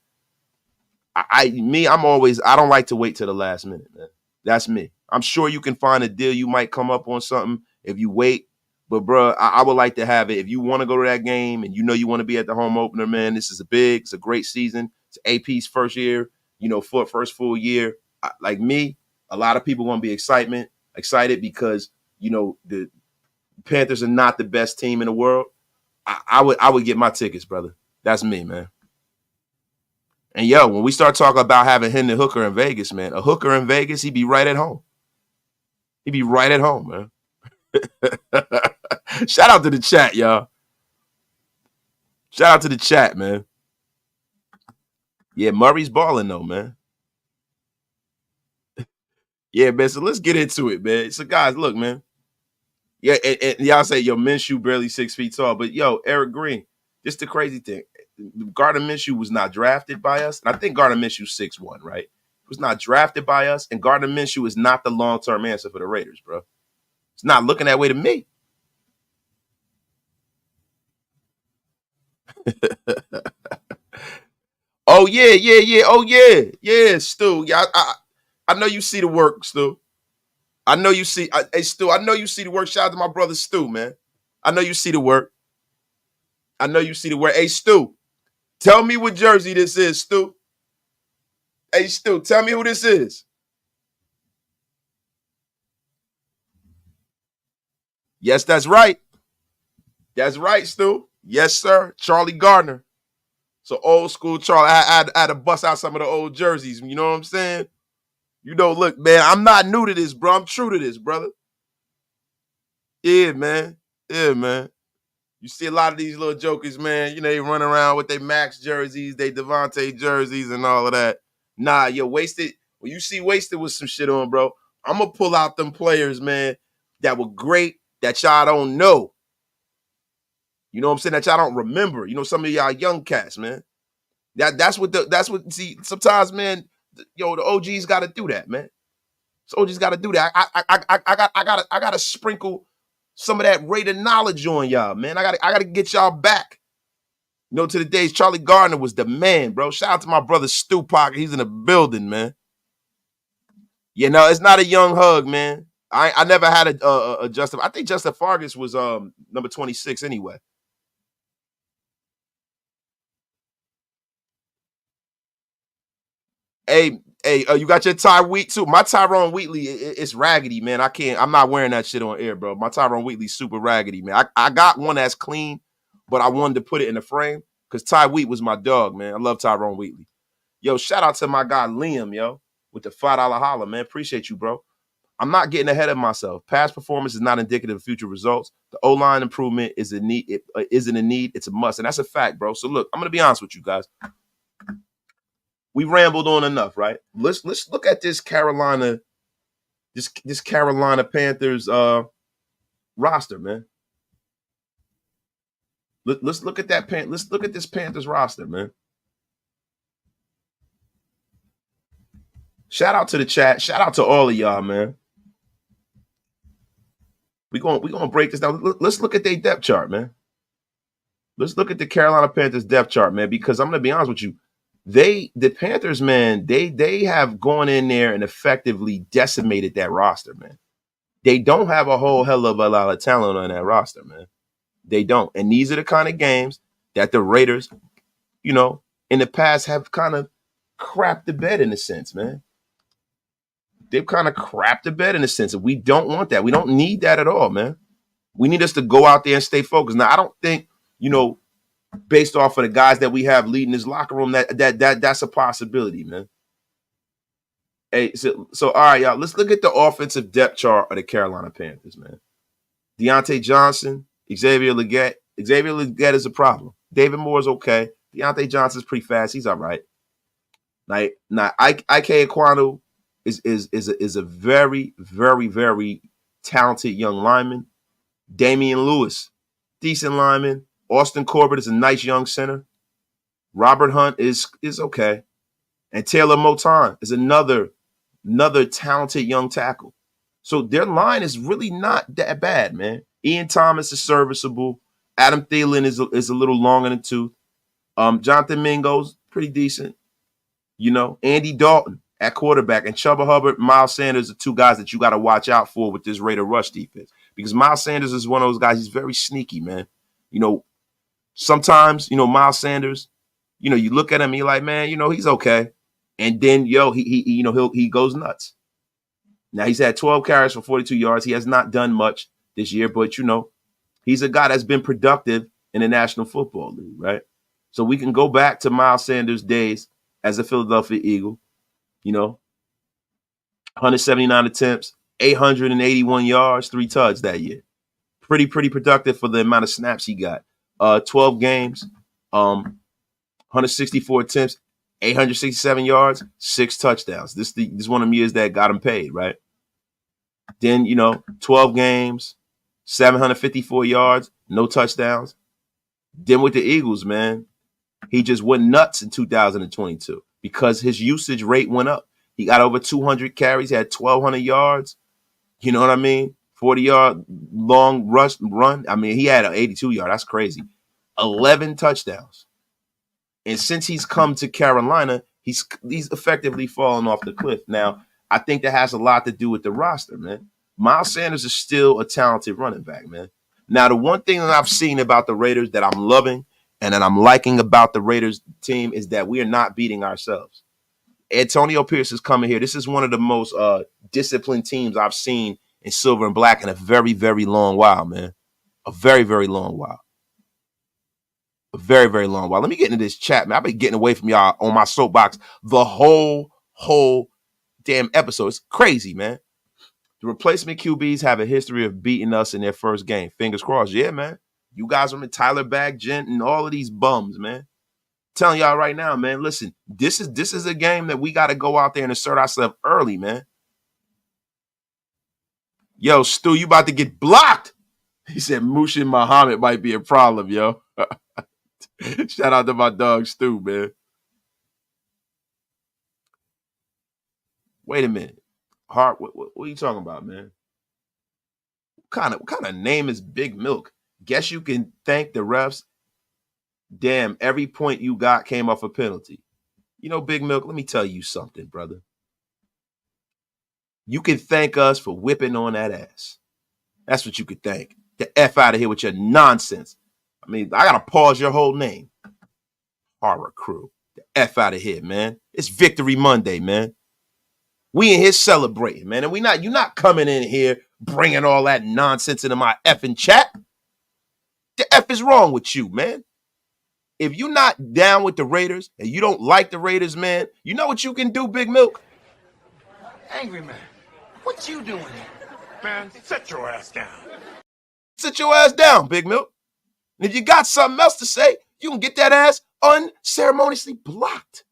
I don't like to wait till the last minute, man. That's me. I'm sure you can find a deal. You might come up on something if you wait. But, bro, I would like to have it. If you want to go to that game and you want to be at the home opener, man, it's a great season. It's AP's first year, for first full year. Like me, a lot of people going to be excited because, the Panthers are not the best team in the world. I would get my tickets, brother. That's me, man. And yo, when we start talking about having Hendon Hooker in Vegas, man, a hooker in Vegas, he'd be right at home. He'd be right at home, man. Shout out to the chat, y'all. Shout out to the chat, man. Yeah, Murray's balling though, man. Yeah, man. So let's get into it, man. So guys, look, man. Yeah, and y'all say, yo, Minshew barely 6 feet tall, but yo, Eric Green, just the crazy thing. Gardner Minshew was not drafted by us, and I think Gardner Minshew 6'1", right? He was not drafted by us, and Gardner Minshew is not the long-term answer for the Raiders, bro. It's not looking that way to me. Oh yeah. Oh yeah, Stu. Yeah, I know you see the work, Stu. I know you see. Hey, Stu. I know you see the work. Shout out to my brother Stu, man. I know you see the work. I know you see the work. Hey, Stu. Tell me what jersey this is, Stu. Hey, Stu. Tell me who this is. Yes, that's right. That's right, Stu. Yes, sir. Charlie Gardner. So old school Charlie. I had to bust out some of the old jerseys. You know what I'm saying? Look, man, I'm not new to this, bro. I'm true to this, brother. Yeah, man. Yeah, man. You see a lot of these little jokers, man. They run around with their Max jerseys, they Devontae jerseys, and all of that. Nah, yo, Wasted. When you see Wasted with some shit on, bro, I'm gonna pull out them players, man, that were great that y'all don't know. You know what I'm saying? That y'all don't remember. Some of y'all young cats, man. See, sometimes, man, the OGs gotta do that, man. So OGs gotta do that. I gotta sprinkle some of that Raider knowledge on y'all, man. I gotta get y'all back. To the days Charlie Gardner was the man, bro. Shout out to my brother Stu Pocket. He's in the building, man. Yeah, no, it's not a young hug, man. I never had a Justin. I think Justin Fargas was number 26 anyway. Hey, you got your Ty Wheat too. My Tyrone Wheatley, it's raggedy, man. I'm not wearing that shit on air, bro. My Tyrone Wheatley's super raggedy, man. I got one that's clean, but I wanted to put it in the frame because Ty Wheat was my dog, man. I love Tyrone Wheatley. Yo, shout out to my guy Liam, yo, with the $5 holler, man. Appreciate you, bro. I'm not getting ahead of myself. Past performance is not indicative of future results. The O-line improvement is a need. It isn't a need. It's a must, and that's a fact, bro. So look, I'm gonna be honest with you guys. We rambled on enough, right? Let's look at this Carolina Panthers roster, man. Let's look at that let's look at this Panthers roster, man. Shout out to the chat. Shout out to all of y'all, man. We gonna break this down. Let's look at their depth chart, man. Let's look at the Carolina Panthers depth chart, man, because I'm gonna be honest with you. The Panthers, man, they have gone in there and effectively decimated that roster, man. They don't have a whole hell of a lot of talent on that roster, man. They don't. And these are the kind of games that the Raiders, in the past have kind of crapped the bed in a sense, man. They've kind of crapped the bed in a sense. And we don't want that. We don't need that at all, man. We need us to go out there and stay focused. Now, I don't think, based off of the guys that we have leading this locker room, that's a possibility, man. Hey, so all right, y'all. Let's look at the offensive depth chart of the Carolina Panthers, man. Deontay Johnson, Xavier Legette. Xavier Legette is a problem. David Moore is okay. Deontay Johnson's pretty fast. He's all right. Now, Ike Ekwonu is a very, very, very talented young lineman. Damian Lewis, decent lineman. Austin Corbett is a nice young center. Robert Hunt is okay. And Taylor Moton is another talented young tackle. So their line is really not that bad, man. Ian Thomas is serviceable. Adam Thielen is a little long in the tooth. Jonathan Mingo's pretty decent. Andy Dalton at quarterback and Chuba Hubbard, Miles Sanders are two guys that you got to watch out for with this Raider rush defense. Because Miles Sanders is one of those guys, he's very sneaky, man. Sometimes, Miles Sanders, you look at him and you're like, man, he's okay. And then, he goes nuts. Now, he's had 12 carries for 42 yards. He has not done much this year, but, he's a guy that's been productive in the National Football League, right? So we can go back to Miles Sanders' days as a Philadelphia Eagle, 179 attempts, 881 yards, 3 tuds that year. Pretty productive for the amount of snaps he got. 12 games, 164 attempts, 867 yards, 6 touchdowns. This one of them years that got him paid, right? Then, 12 games, 754 yards, no touchdowns. Then with the Eagles, man, he just went nuts in 2022 because his usage rate went up. He got over 200 carries, had 1,200 yards. You know what I mean? 40-yard long run. I mean, he had an 82-yard. That's crazy. 11 touchdowns. And since he's come to Carolina, he's effectively fallen off the cliff. Now, I think that has a lot to do with the roster, man. Miles Sanders is still a talented running back, man. Now, the one thing that I've seen about the Raiders that I'm loving and that I'm liking about the Raiders team is that we are not beating ourselves. Antonio Pierce is coming here. This is one of the most disciplined teams I've seen in silver and black in a very, very long while, man. A very, very long while. A very, very long while. Let me get into this chat, man. I've been getting away from y'all on my soapbox the whole damn episode. It's crazy, man. The replacement QBs have a history of beating us in their first game. Fingers crossed. Yeah, man. You guys are in Tyler Bagent and all of these bums, man. Telling y'all right now, man, listen, this is a game that we got to go out there and assert ourselves early, man. Yo, Stu, you about to get blocked. He said Mushin Muhammad might be a problem, yo. Shout out to my dog, Stu, man. Wait a minute. Hart, what are you talking about, man? What kind of name is Big Milk? Guess you can thank the refs. Damn, every point you got came off a penalty. Big Milk, let me tell you something, brother. You can thank us for whipping on that ass. That's what you could thank. The F out of here with your nonsense. I mean, I got to pause your whole name. Horror Crew. The F out of here, man. It's Victory Monday, man. We in here celebrating, man. And you're not coming in here bringing all that nonsense into my effing chat. The F is wrong with you, man. If you're not down with the Raiders and you don't like the Raiders, man, you know what you can do, Big Milk? Angry man, what you doing here? Man, sit your ass down. Sit your ass down, Big Milk. And if you got something else to say, you can get that ass unceremoniously blocked.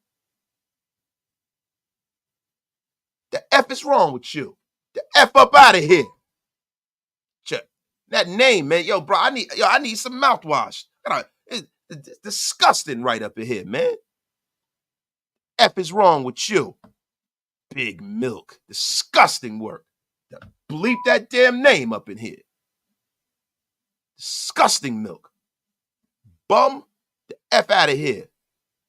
The F is wrong with you. The F up out of here. Check. That name, man. Yo, bro, I need some mouthwash. It's disgusting right up in here, man. F is wrong with you. Big Milk. Disgusting work. Bleep that damn name up in here. Disgusting milk. Bum the F out of here.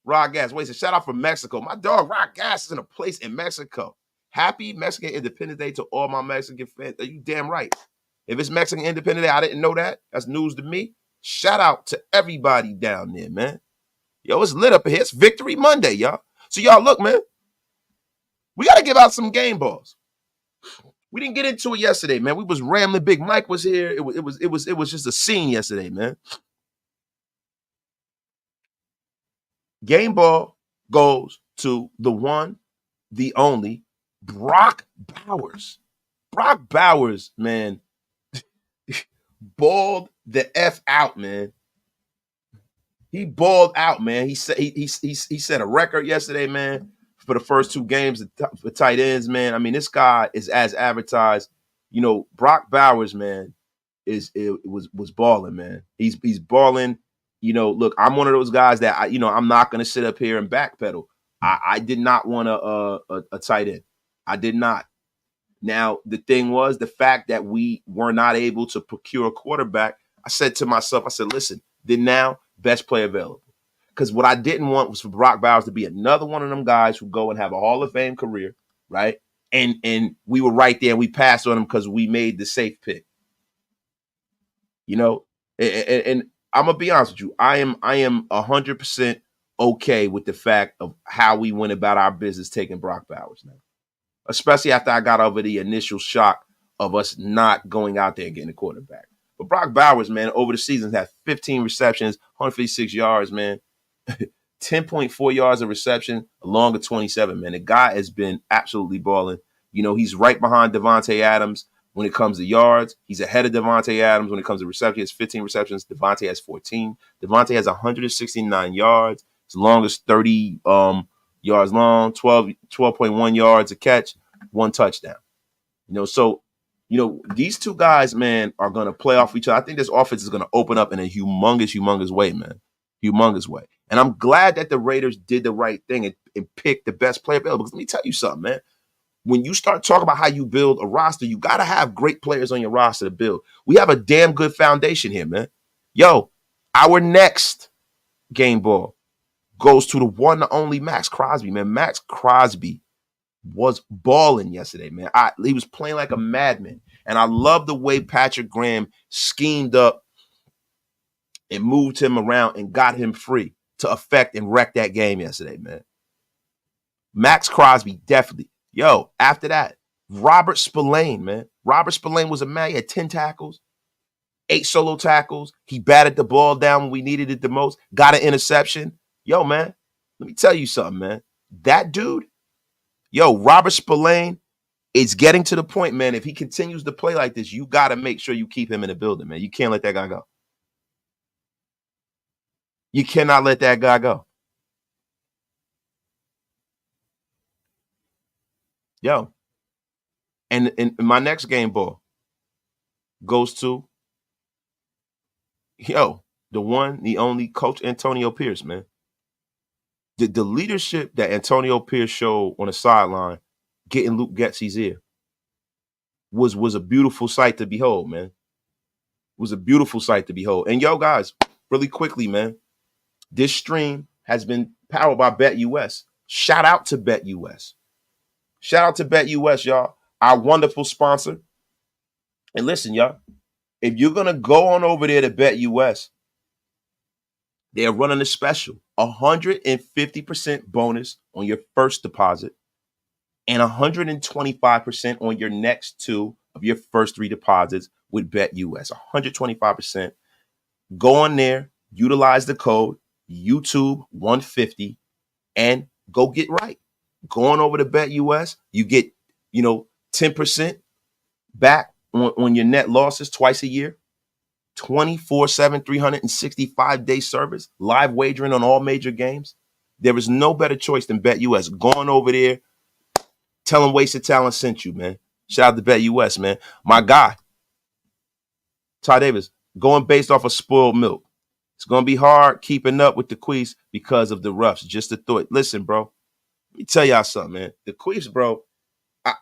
Raw Gas. Wait, a shout out from Mexico. My dog Raw Gas is in a place in Mexico. Happy Mexican Independence Day to all my Mexican fans. Are you damn right? If it's Mexican Independence Day, I didn't know that. That's news to me. Shout out to everybody down there, man. Yo, it's lit up in here. It's Victory Monday, y'all. So y'all look, man. We got to give out some game balls. We didn't get into it yesterday, man. We was rambling. Big Mike was here. It was just a scene yesterday, man. Game ball goes to the one, the only, Brock Bowers. Brock Bowers, man, balled the F out, man. He balled out, man. He set a record yesterday, man, for the first two games for tight ends, man. I mean, this guy is as advertised. You know, Brock Bowers, man, was balling, man. He's balling. You know, look, I'm one of those guys that I'm not going to sit up here and backpedal. I did not want a tight end. I did not. Now, the thing was the fact that we were not able to procure a quarterback. I said to myself, listen, then now best player available. Because what I didn't want was for Brock Bowers to be another one of them guys who go and have a Hall of Fame career, right? And we were right there and we passed on him because we made the safe pick. You know, and I'm gonna be honest with you. I am 100% okay with the fact of how we went about our business taking Brock Bowers now, especially after I got over the initial shock of us not going out there and getting a quarterback. But Brock Bowers, man, over the seasons had 15 receptions, 156 yards, man, 10.4 yards of reception, along with 27, man. The guy has been absolutely balling. You know, he's right behind Devontae Adams. When it comes to yards, he's ahead of Devontae Adams. When it comes to reception, he has 15 receptions. Devontae has 14. Devontae has 169 yards. His longest 30 yards long, 12.1 yards a catch, 1 touchdown. You know, so, these two guys, man, are going to play off each other. I think this offense is going to open up in a humongous way, man. Humongous way. And I'm glad that the Raiders did the right thing and picked the best player available. Because let me tell you something, man. When you start talking about how you build a roster, you got to have great players on your roster to build. We have a damn good foundation here, man. Yo, our next game ball goes to the one and only Max Crosby, man. Max Crosby was balling yesterday, man. He was playing like a madman. And I love the way Patrick Graham schemed up and moved him around and got him free to affect and wreck that game yesterday, man. Max Crosby, definitely. Yo, after that, Robert Spillane, man. Robert Spillane was a man. He had 10 tackles, 8 solo tackles. He batted the ball down when we needed it the most. Got an interception. Yo, man, let me tell you something, man. That dude, Robert Spillane is getting to the point, man. If he continues to play like this, you got to make sure you keep him in the building, man. You can't let that guy go. You cannot let that guy go. Yo. And my next game ball goes to, the one, the only Coach Antonio Pierce, man. The leadership that Antonio Pierce showed on the sideline, getting Luke Getsy's ear, was a beautiful sight to behold, man. Was a beautiful sight to behold. And yo, guys, really quickly, man, this stream has been powered by BetUS. Shout out to BetUS. Shout out to BetUS, y'all. Our wonderful sponsor. And listen, y'all, if you're going to go on over there to BetUS, they're running a special, 150% bonus on your first deposit and 125% on your next 2 of your first 3 deposits with BetUS. 125%. Go on there, utilize the code YouTube150 and go get right. Going over to BetUS, you get, 10% back on your net losses twice a year, 24/7, 365-day service, live wagering on all major games. There is no better choice than BetUS. Going over there, tell them Wasted Talent sent you, man. Shout out to BetUS, man. My guy, Ty Davis, going based off of spoiled milk. It's going to be hard keeping up with the Queefs because of the roughs. Just a thought. Listen, bro, let me tell y'all something, man. The Queefs, bro,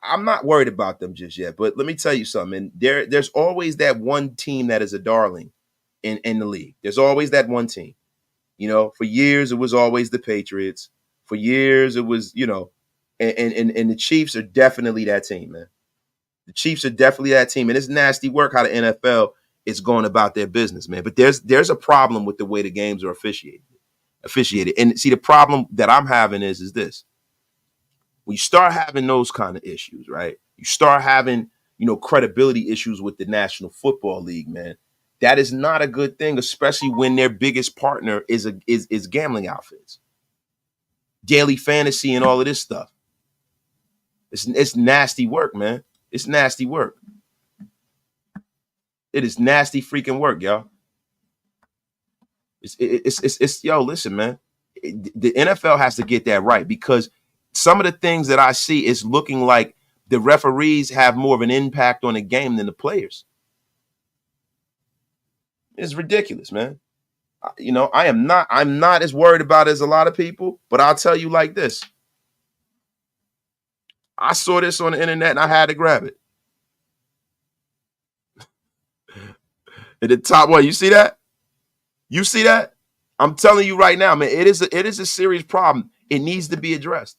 I'm not worried about them just yet. But let me tell you something. And there's always that one team that is a darling in the league. There's always that one team. You know, for years it was always the Patriots. For years it was, you know, and the Chiefs are definitely that team, man. The Chiefs are definitely that team. And it's nasty work how the NFL is going about their business, man. But there's a problem with the way the games are officiated. And see, the problem that I'm having is this. When you start having those kind of issues, right? You start having, you know, credibility issues with the National Football League, man. That is not a good thing, especially when their biggest partner is gambling outfits, daily fantasy, and all of this stuff. It's nasty work, man. It's nasty work. It is nasty freaking work, y'all. It's yo, listen, man. The NFL has to get that right, because some of the things that I see is looking like the referees have more of an impact on the game than the players. It's ridiculous, man. You know, I'm not as worried about it as a lot of people, but I'll tell you like this. I saw this on the internet and I had to grab it. At the top, what, you see that? You see that? I'm telling you right now, man, it is a serious problem. It needs to be addressed.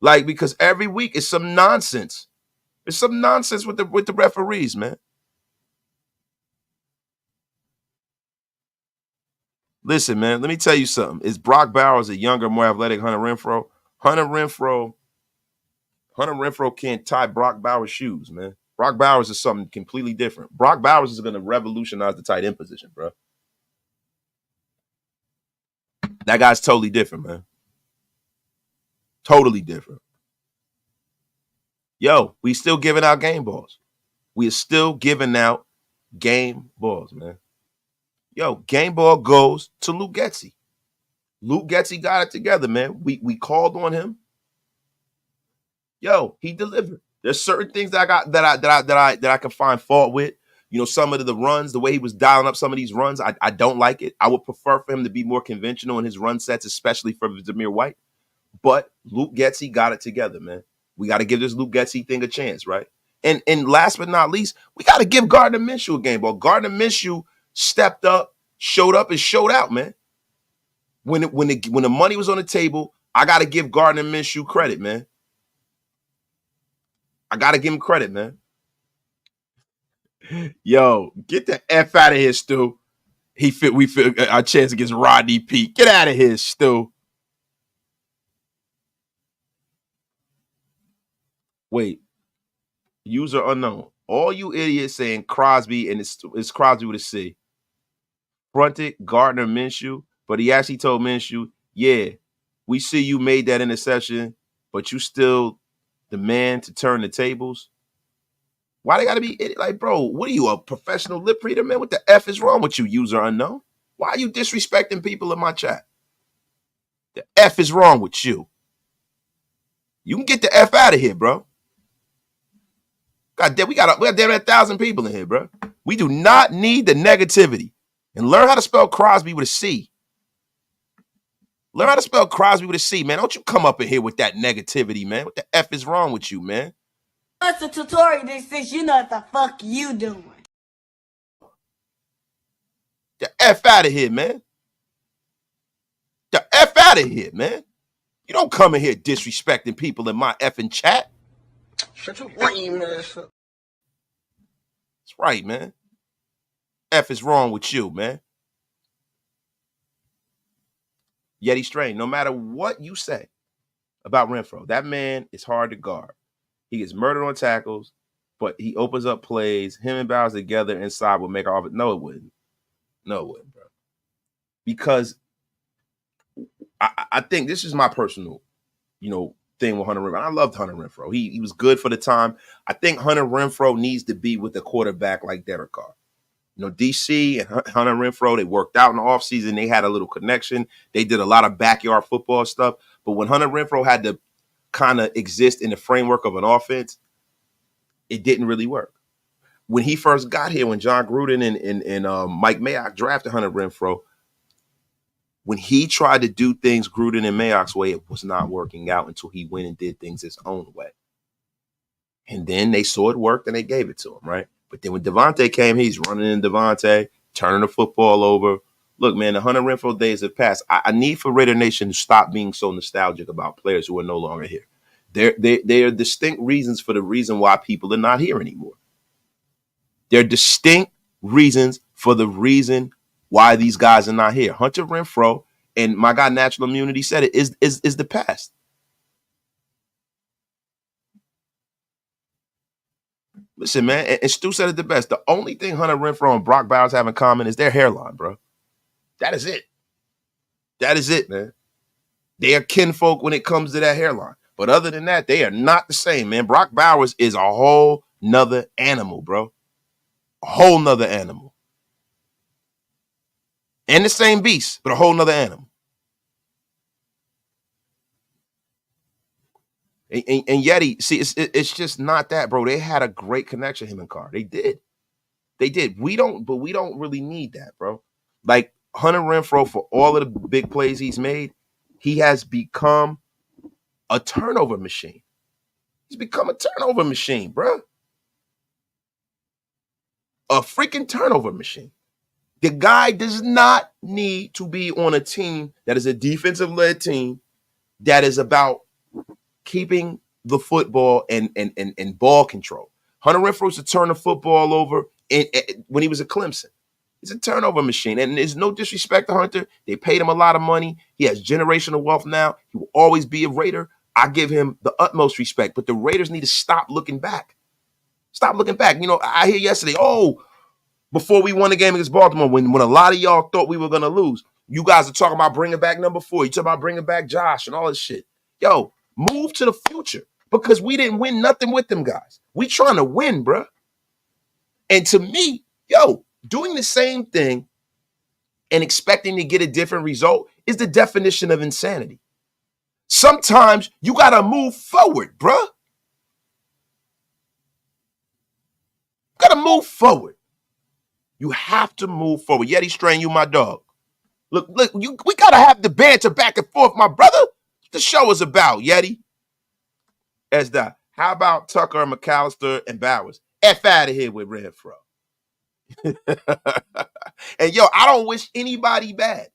Like, because every week it's some nonsense. There's some nonsense with the referees, man. Listen, man, let me tell you something. Is Brock Bowers a younger, more athletic Hunter Renfrow? Hunter Renfrow can't tie Brock Bowers' shoes, man. Brock Bowers is something completely different. Brock Bowers is going to revolutionize the tight end position, bro. That guy's totally different, man. Totally different. Yo, we still giving out game balls. We are still giving out game balls, man. Yo, game ball goes to Luke Getsy. Luke Getsy got it together, man. We called on him. Yo, he delivered. There's certain things that I can find fault with. You know, some of the runs, the way he was dialing up some of these runs, I don't like it. I would prefer for him to be more conventional in his run sets, especially for Zamir White. But Luke Getsy got it together, man. We got to give this Luke Getsy thing a chance, right? And last but not least, we got to give Gardner Minshew a game ball. Gardner Minshew stepped up, showed out, man. When the money was on the table, I got to give Gardner Minshew credit, man. I got to give him credit, man. Yo, get the F out of here, Stu. We feel our chance against Rodney Peete. Get out of here, Stu. Wait. User unknown. All you idiots saying Crosby, and it's Crosby with a C. Fronted Gardner Minshew, but he actually told Minshew, yeah, we see you made that interception, but you still the man to turn the tables. Why they gotta be like, bro? What are you, a professional lip reader, man? What the F is wrong with you, user unknown? Why are you disrespecting people in my chat? The F is wrong with you. You can get the F out of here, bro. God damn, we got damn 1,000 people in here, bro. We do not need the negativity. And learn how to spell Crosby with a C. Learn how to spell Crosby with a C, man. Don't you come up in here with that negativity, man. What the F is wrong with you, man? That's a tutorial that says you know what the fuck you doing. The F out of here, man. The F out of here, man. You don't come in here disrespecting people in my effing chat. Shut your lame ass up. That's right, man. F is wrong with you, man. Yeti Strain, no matter what you say about Renfrow, that man is hard to guard. He gets murdered on tackles, but he opens up plays. Him and Bowers together inside would make off. No, it wouldn't. No, it wouldn't, bro. Because I think this is my personal, thing with Hunter Renfrow. I loved Hunter Renfrow. He was good for the time. I think Hunter Renfrow needs to be with a quarterback like Derek Carr. DC and Hunter Renfrow, they worked out in the offseason. They had a little connection. They did a lot of backyard football stuff. But when Hunter Renfrow had to kind of exist in the framework of an offense, it didn't really work. when he first got here, when John Gruden and Mike Mayock drafted Hunter Renfrow, when he tried to do things Gruden and Mayock's way, it was not working out until he went and did things his own way. And then they saw it worked and they gave it to him, right? But then when Devontae came, he's running in Devontae, turning the football over. Look, man, the Hunter Renfrow days have passed. I need for Raider Nation to stop being so nostalgic about players who are no longer here. There are distinct reasons for the reason why people are not here anymore. There are distinct reasons for the reason why these guys are not here. Hunter Renfrow and my guy Natural Immunity said it is the past. Listen, man, and Stu said it the best. The only thing Hunter Renfrow and Brock Bowers have in common is their hairline, bro. That is it. That is it, man. They are kinfolk when it comes to that hairline. But other than that, they are not the same, man. Brock Bowers is a whole nother animal, bro. A whole nother animal. And the same beast, but a whole nother animal. And Yeti, see, it's just not that, bro. They had a great connection, him and Carr. They did. We don't really need that, bro. Like Hunter Renfrow, for all of the big plays he's made, he has become a turnover machine. He's become a turnover machine, bro. A freaking turnover machine. The guy does not need to be on a team that is a defensive-led team that is about keeping the football and ball control. Hunter Renfrow used to turn the football over when he was at Clemson. He's a turnover machine. And there's no disrespect to Hunter. They paid him a lot of money. He has generational wealth now. He will always be a Raider. I give him the utmost respect. But the Raiders need to stop looking back. Stop looking back. You know, I hear yesterday, before we won the game against Baltimore, when a lot of y'all thought we were going to lose, you guys are talking about bringing back number 4. You talking about bringing back Josh and all this shit. Yo, move to the future because we didn't win nothing with them guys. We trying to win, bro. And to me, doing the same thing and expecting to get a different result is the definition of insanity. Sometimes you got to move forward, bro. You got to move forward. You have to move forward. Yeti Strain, you my dog. Look, we got to have the banter back and forth, my brother. The show is about, Yeti. As that. How about Tucker, McAllister, and Bowers? F out of here with Renfrow. And I don't wish anybody bad.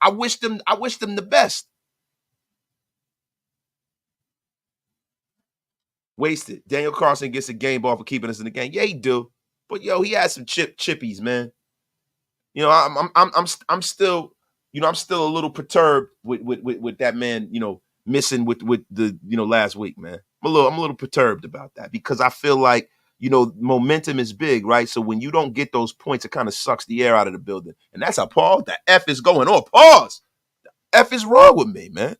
I wish them the best. Wasted. Daniel Carlson gets a game ball for keeping us in the game. Yeah, he do. But he had some chippies, man. I'm still, I'm still a little perturbed with that man, missing with the, last week, man. I'm a little perturbed about that because I feel like, momentum is big, right? So when you don't get those points, it kind of sucks the air out of the building. And that's how Paul, the F is going on. Pause. The F is wrong with me, man.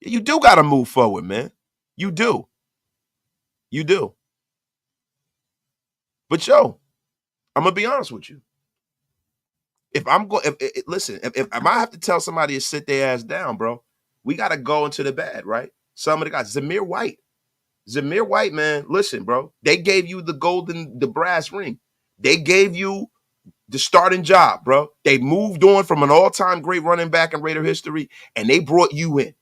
You do got to move forward, man. You do. You do. But I'm going to be honest with you. If I'm going, listen, if I have to tell somebody to sit their ass down, bro, we got to go into the bad, right? Some of the guys, Zamir White, man, listen, bro, they gave you the brass ring. They gave you the starting job, bro. They moved on from an all-time great running back in Raider history, and they brought you in.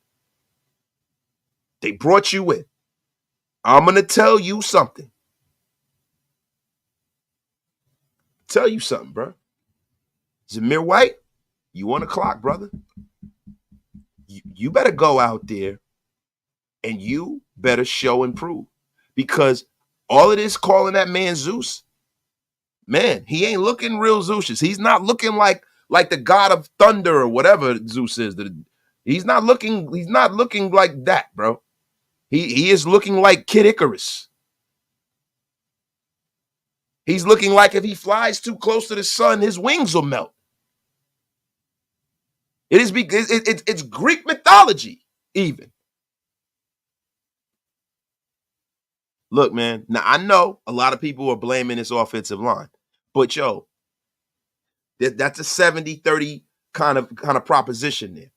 They brought you in. I'm going to tell you something. Tell you something, bro. Zamir White, you on the clock, brother. You better go out there and you better show and prove. Because all of this calling that man Zeus, man, he ain't looking real Zeus. He's not looking like the god of thunder or whatever Zeus is. He's not looking like that, bro. He is looking like Kid Icarus. He's looking like if he flies too close to the sun, his wings will melt. It is because it's Greek mythology, even. Look, man, now I know a lot of people are blaming this offensive line, but that's a 70-30 kind of proposition there.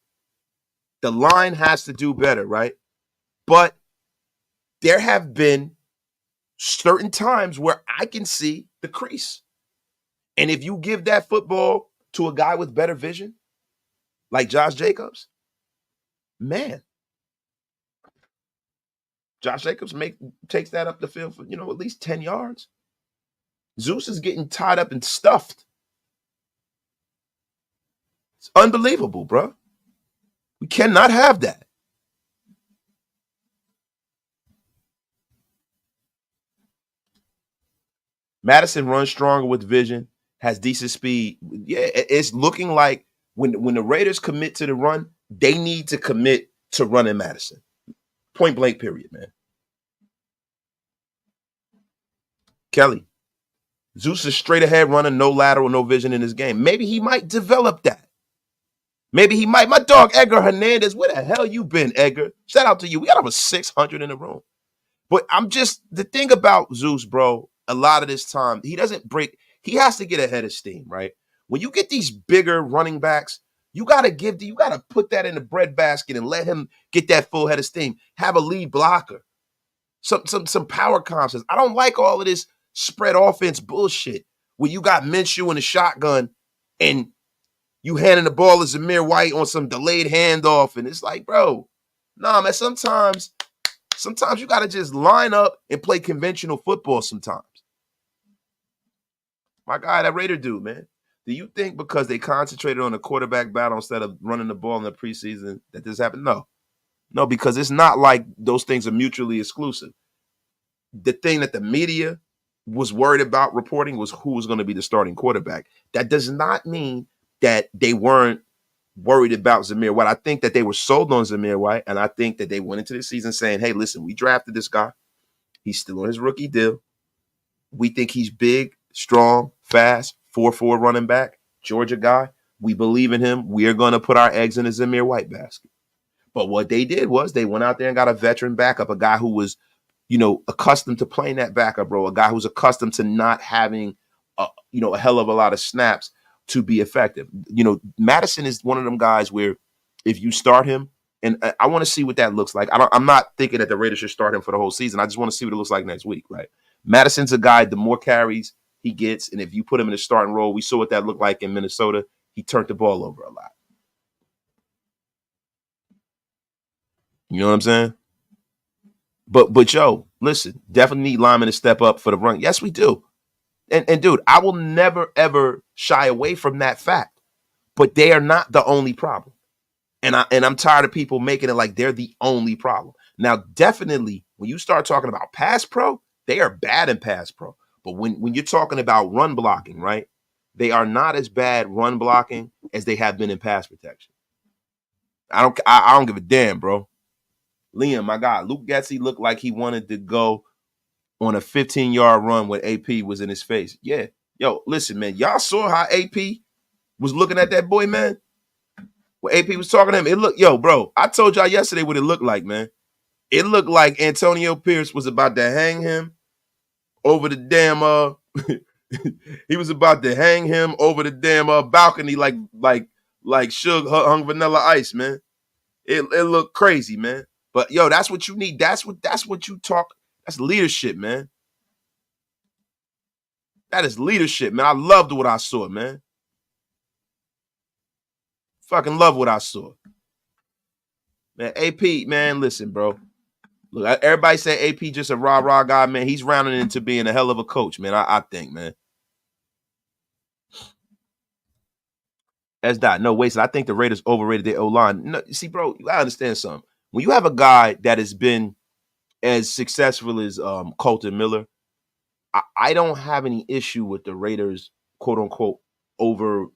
The line has to do better, right? But there have been certain times where I can see the crease. And if you give that football to a guy with better vision, like Josh Jacobs, man, Josh Jacobs takes that up the field for, at least 10 yards. Zeus is getting tied up and stuffed. It's unbelievable, bro. We cannot have that. Madison runs stronger with vision, has decent speed. Yeah, it's looking like when the Raiders commit to the run, they need to commit to running Madison. Point blank, period, man. Kelly, Zeus is straight ahead running, no lateral, no vision in his game. Maybe he might develop that. Maybe he might. My dog, Edgar Hernandez, where the hell you been, Edgar? Shout out to you. We got over 600 in the room. But the thing about Zeus, bro, a lot of this time, he doesn't break. He has to get ahead of steam, right? When you get these bigger running backs, you got to put that in the breadbasket and let him get that full head of steam. Have a lead blocker. Some power concepts. I don't like all of this spread offense bullshit where you got Minshew in a shotgun and you handing the ball to Zamir White on some delayed handoff. And it's like, bro, nah, man, sometimes you got to just line up and play conventional football sometimes. My guy, that Raider dude, man. Do you think because they concentrated on the quarterback battle instead of running the ball in the preseason that this happened? No, because it's not like those things are mutually exclusive. The thing that the media was worried about reporting was who was going to be the starting quarterback. That does not mean that they weren't worried about Zamir White. I think that they were sold on Zamir White, and I think that they went into the season saying, hey, listen, we drafted this guy. He's still on his rookie deal. We think he's big, strong, fast, 4-4 running back, Georgia guy. We believe in him. We are going to put our eggs in the Zamir White basket. But what they did was they went out there and got a veteran backup, a guy who was, accustomed to playing that backup role, a guy who's accustomed to not having, a hell of a lot of snaps to be effective. Madison is one of them guys where if you start him, and I want to see what that looks like. I'm not thinking that the Raiders should start him for the whole season. I just want to see what it looks like next week, right? Madison's a guy, the more carries he gets, and if you put him in a starting role, we saw what that looked like in Minnesota. He turned the ball over a lot. You know what I'm saying? But yo, listen, definitely need linemen to step up for the run. Yes, we do. And dude, I will never, ever shy away from that fact. But they are not the only problem. And I'm tired of people making it like they're the only problem. Now, definitely, when you start talking about pass pro, they are bad in pass pro. But when you're talking about run blocking, right, they are not as bad run blocking as they have been in pass protection. I don't give a damn, bro. Liam, my God, Luke Getsy looked like he wanted to go on a 15-yard run when AP was in his face. Yeah. Yo, listen, man, y'all saw how AP was looking at that boy, man? When AP was talking to him, it looked, yo, bro, I told y'all yesterday what it looked like, man. It looked like Antonio Pierce was about to hang him over the damn, he was about to hang him over the damn balcony like Suge hung Vanilla Ice, man. It looked crazy, man. But yo, that's what you need. That's what you talk. That's leadership, man. That is leadership, man. I loved what I saw, man. Fucking love what I saw. Man, AP, man, listen, bro. Look, everybody say AP just a rah-rah guy, man. He's rounding into being a hell of a coach, man. I think, man. No, Wasted. I think the Raiders overrated their O-line. No, see, bro, you gotta understand something. When you have a guy that has been as successful as Colton Miller, I don't have any issue with the Raiders, quote unquote, over,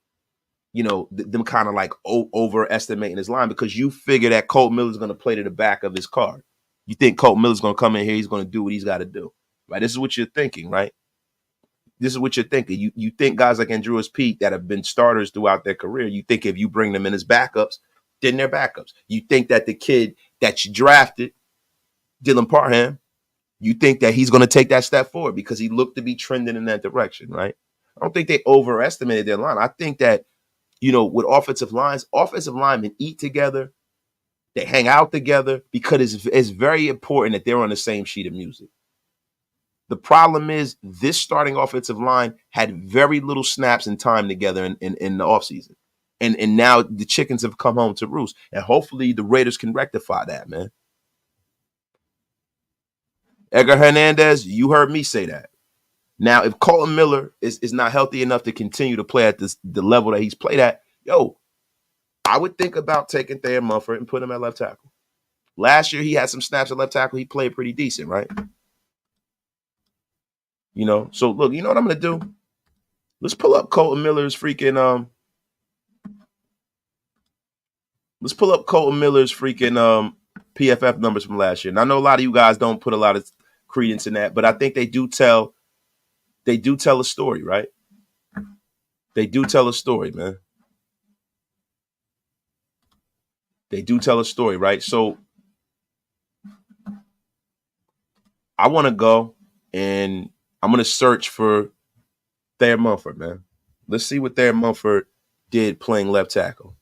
them kind of like overestimating his line because you figure that Colton Miller's going to play to the back of his card. You think Colton Miller's going to come in here, he's going to do what he's got to do, right? This is what you're thinking, right? This is what you're thinking. You think guys like Andrews Pete that have been starters throughout their career, you think if you bring them in as backups, then they're backups. You think that the kid that you drafted, Dylan Parham, you think that he's going to take that step forward because he looked to be trending in that direction, right? I don't think they overestimated their line. I think that, with offensive linemen eat together, they hang out together because it's very important that they're on the same sheet of music. The problem is this starting offensive line had very little snaps and time together in the offseason. And now the chickens have come home to roost. And hopefully the Raiders can rectify that, man. Edgar Hernandez, you heard me say that. Now, if Colton Miller is not healthy enough to continue to play at the level that he's played at, I would think about taking Thayer Munford and putting him at left tackle. Last year, he had some snaps at left tackle. He played pretty decent, right? So look, you know what I'm going to do? Let's pull up Colton Miller's freaking PFF numbers from last year. And I know a lot of you guys don't put a lot of credence in that, but I think they do tell a story, right? They do tell a story, man. They do tell a story, right? So I want to go and I'm going to search for Thayer Munford, man. Let's see what Thayer Munford did playing left tackle.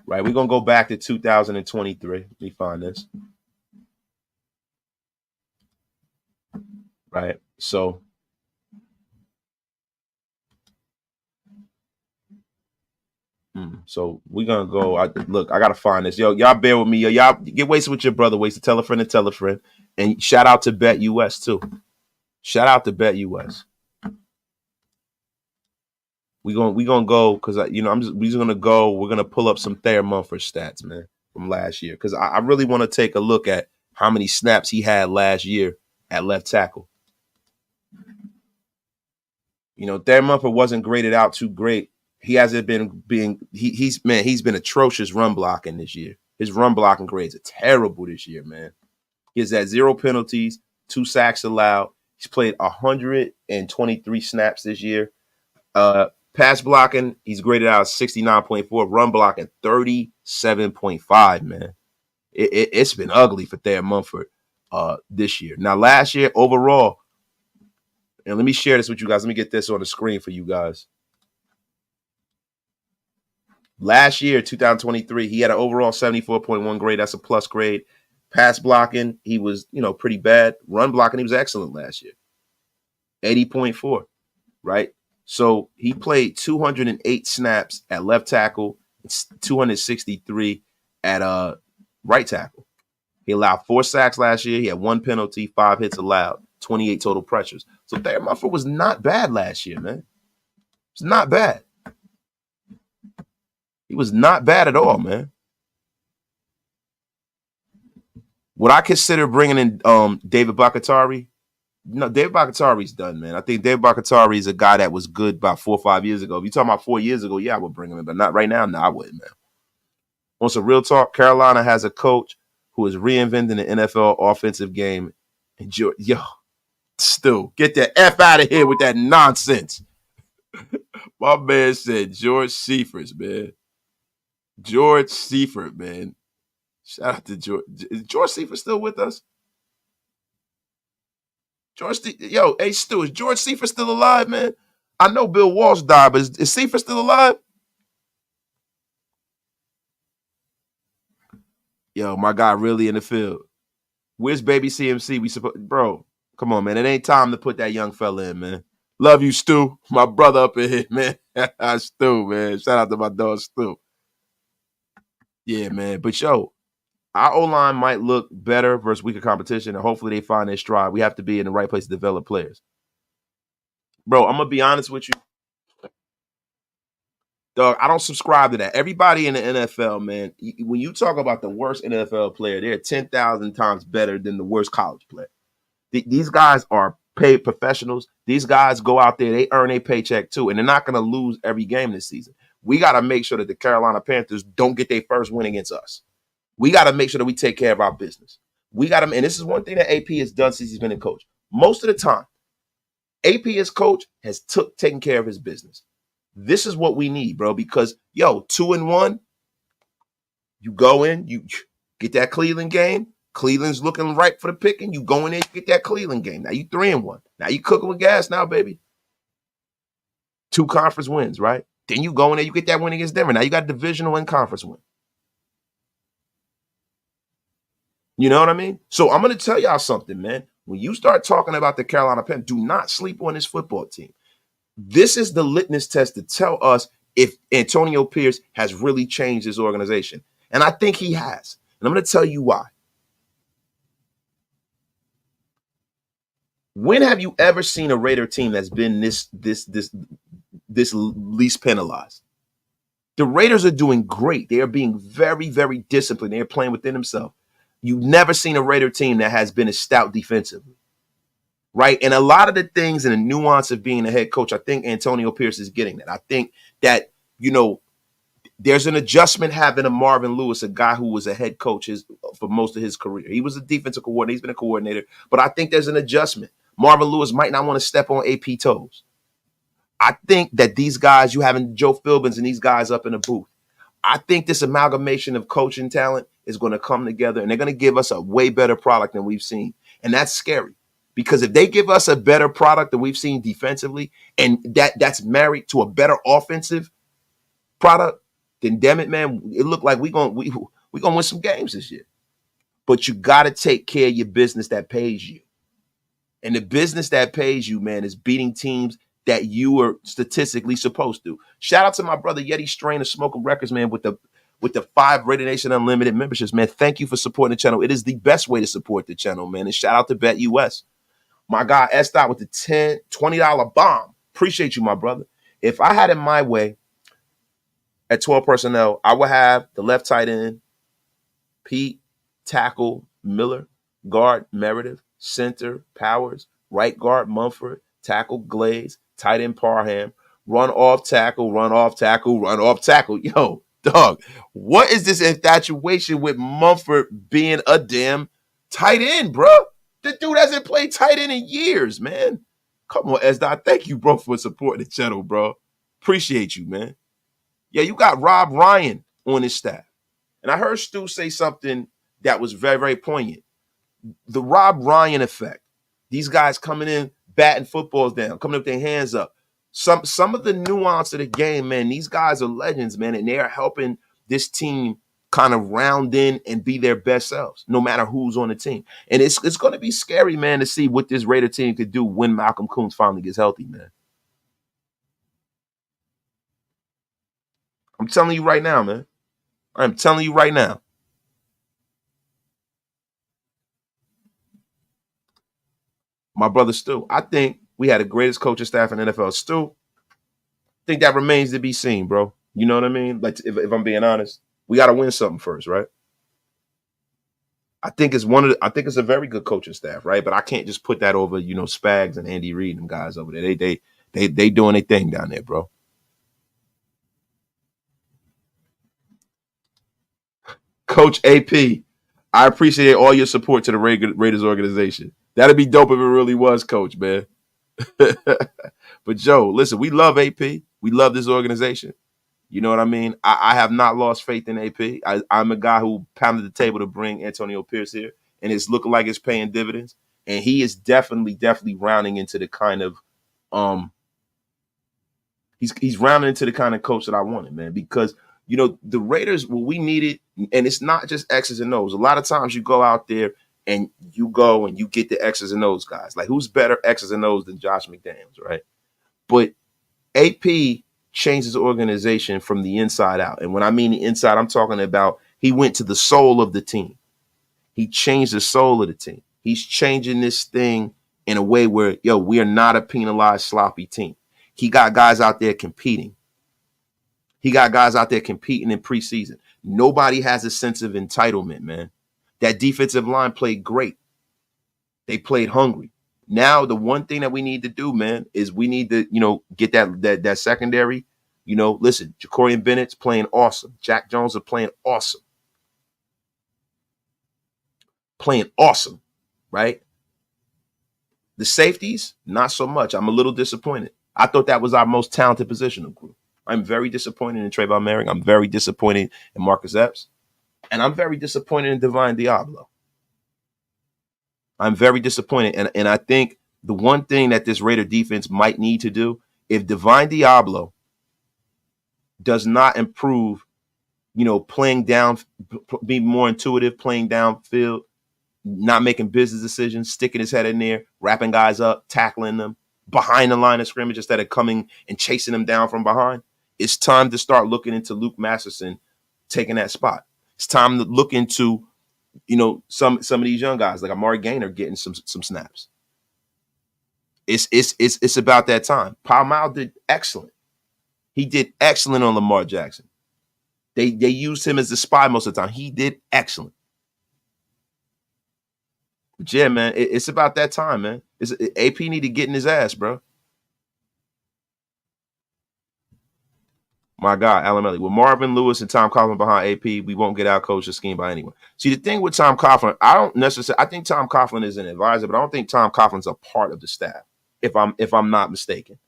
Right, we're going to go back to 2023. Let me find this. Right, so we're going to go. I got to find this. Yo, y'all bear with me. Yo, y'all get wasted with your brother. Wasted. Tell a friend and tell a friend. And shout out to Bet US, too. Shout out to Bet US. We gonna go because we're just gonna go. We're gonna pull up some Thayer Munford stats, man, from last year because I really want to take a look at how many snaps he had last year at left tackle. Thayer Munford wasn't graded out too great. He hasn't he's been atrocious run blocking this year. His run blocking grades are terrible this year, man. He has had 0 penalties, 2 sacks allowed. He's played 123 snaps this year. Pass blocking, he's graded out 69.4. Run blocking, 37.5, man. It's been ugly for Thayer Munford this year. Now, last year, overall, and let me share this with you guys. Let me get this on the screen for you guys. Last year, 2023, he had an overall 74.1 grade. That's a plus grade. Pass blocking, he was, pretty bad. Run blocking, he was excellent last year. 80.4, right? So he played 208 snaps at left tackle, 263 at right tackle. He allowed 4 sacks last year. He had 1 penalty, 5 hits allowed, 28 total pressures. So Thayer Munford was not bad last year, man. It's not bad. He was not bad at all, man. Would I consider bringing in David Bakatari? No, David Bakatari's done, man. I think David Bakatari is a guy that was good about 4 or 5 years ago. If you're talking about 4 years ago, yeah, I would bring him in, but not right now. No, I wouldn't, man. On some real talk, Carolina has a coach who is reinventing the NFL offensive game. And Stu, get the F out of here with that nonsense. My man said George Seifert, man. George Seifert, man. Shout out to George. Is George Seifert still with us? Hey Stu, is George Seifert still alive, man? I know Bill Walsh died, but is Seifert still alive? Yo, my guy really in the field. Where's baby CMC? Bro, come on, man. It ain't time to put that young fella in, man. Love you, Stu. My brother up in here, man. Stu, man. Shout out to my dog, Stu. Yeah, man. But our O-line might look better versus weaker competition, and hopefully they find their stride. We have to be in the right place to develop players. Bro, I'm going to be honest with you. Dog, I don't subscribe to that. Everybody in the NFL, man, when you talk about the worst NFL player, they're 10,000 times better than the worst college player. These guys are paid professionals. These guys go out there, they earn a paycheck too, and they're not going to lose every game this season. We got to make sure that the Carolina Panthers don't get their first win against us. We got to make sure that we take care of our business. We got to, and this is one thing that AP has done since he's been a coach. Most of the time, AP as coach has taken care of his business. This is what we need, bro, because, 2-1, you go in, you get that Cleveland game. Cleveland's looking right for the picking. You go in there, you get that Cleveland game. Now you 3-1. Now you cooking with gas now, baby. 2 conference wins, right? Then you go in there, you get that win against Denver. Now you got a divisional and conference win. You know what I mean? So I'm going to tell y'all something, man. When you start talking about the Carolina Panthers, do not sleep on this football team. This is the litmus test to tell us if Antonio Pierce has really changed his organization. And I think he has. And I'm going to tell you why. When have you ever seen a Raider team that's been this least penalized? The Raiders are doing great. They are being very, very disciplined. They are playing within themselves. You've never seen a Raider team that has been as stout defensively, right? And a lot of the things and the nuance of being a head coach, I think Antonio Pierce is getting that. I think that, there's an adjustment having a Marvin Lewis, a guy who was a head coach for most of his career. He was a defensive coordinator. He's been a coordinator. But I think there's an adjustment. Marvin Lewis might not want to step on AP toes. I think that these guys, you having Joe Philbins and these guys up in the booth, I think this amalgamation of coaching talent is going to come together, and they're going to give us a way better product than we've seen. And that's scary, because if they give us a better product than we've seen defensively, and that's married to a better offensive product, then damn it, man, it looked like we're gonna win some games this year. But you got to take care of your business that pays you. And the business that pays you, man, is beating teams that you are statistically supposed to. Shout out to my brother Yeti Strain of Smoking Records, man, with the 5 Raider Nation Unlimited memberships, man. Thank you for supporting the channel. It is the best way to support the channel, man. And shout out to Bet US. My guy S. Dot with the $20 bomb. Appreciate you, my brother. If I had it my way at 12 personnel, I would have the left tight end, Pete, tackle, Miller, guard, Meredith, center, Powers, right guard, Mumford, tackle, Glaze, tight end, Parham, run off tackle, run off tackle, run off tackle. Yo, dog, what is this infatuation with Mumford being a damn tight end, bro? The dude hasn't played tight end in years, man. Come on, S-Dot. Thank you, bro, for supporting the channel, bro. Appreciate you, man. Yeah, you got Rob Ryan on his staff. And I heard Stu say something that was very, very poignant. The Rob Ryan effect. These guys coming in, batting footballs down, coming up with their hands up. Some of the nuance of the game, man, these guys are legends, man, and they are helping this team kind of round in and be their best selves, no matter who's on the team. And it's going to be scary, man, to see what this Raider team could do when Malcolm Koonce finally gets healthy, man. I'm telling you right now, man. I'm telling you right now. My brother Stu, I think we had the greatest coaching staff in NFL. Stu, I think that remains to be seen, bro. You know what I mean? Like, if I'm being honest, we got to win something first, right? I think it's a very good coaching staff, right? But I can't just put that over, Spags and Andy Reid and guys over there. They doing their thing down there, bro. Coach AP, I appreciate all your support to the Raiders organization. That'd be dope if it really was, Coach, man. But Joe, listen, we love AP. We love this organization. You know what I mean? I have not lost faith in AP. I'm a guy who pounded the table to bring Antonio Pierce here, and it's looking like it's paying dividends. And he is definitely rounding into the kind of he's rounding into the kind of coach that I wanted, man, because the Raiders, what we needed, and it's not just X's and O's. A lot of times you go out there and you get the X's and O's guys. Like, who's better X's and O's than Josh McDaniels, right? But AP changed his organization from the inside out. And when I mean the inside, I'm talking about he went to the soul of the team. He changed the soul of the team. He's changing this thing in a way where, we are not a penalized, sloppy team. He got guys out there competing. He got guys out there competing in preseason. Nobody has a sense of entitlement, man. That defensive line played great. They played hungry. Now, the one thing that we need to do, man, is we need to, get that secondary. Listen, Jacorian Bennett's playing awesome. Jack Jones are playing awesome. Playing awesome, right? The safeties, not so much. I'm a little disappointed. I thought that was our most talented positional group. I'm very disappointed in Trayvon Merrick. I'm very disappointed in Marcus Epps. And I'm very disappointed in Divine Diablo. I'm very disappointed. And I think the one thing that this Raider defense might need to do, if Divine Diablo does not improve, playing down, be more intuitive, playing downfield, not making business decisions, sticking his head in there, wrapping guys up, tackling them behind the line of scrimmage instead of coming and chasing them down from behind. It's time to start looking into Luke Masterson taking that spot. It's time to look into, some of these young guys like Amari Gaynor getting some snaps. It's about that time. Palmau did excellent. He did excellent on Lamar Jackson. They used him as the spy most of the time. He did excellent. But yeah, man, it's about that time, man. AP need to get in his ass, bro. My God, Alan Melly. With Marvin Lewis and Tom Coughlin behind AP, we won't get out coached or schemed by anyone. See, the thing with Tom Coughlin, I think Tom Coughlin is an advisor, but I don't think Tom Coughlin's a part of the staff, if I'm not mistaken.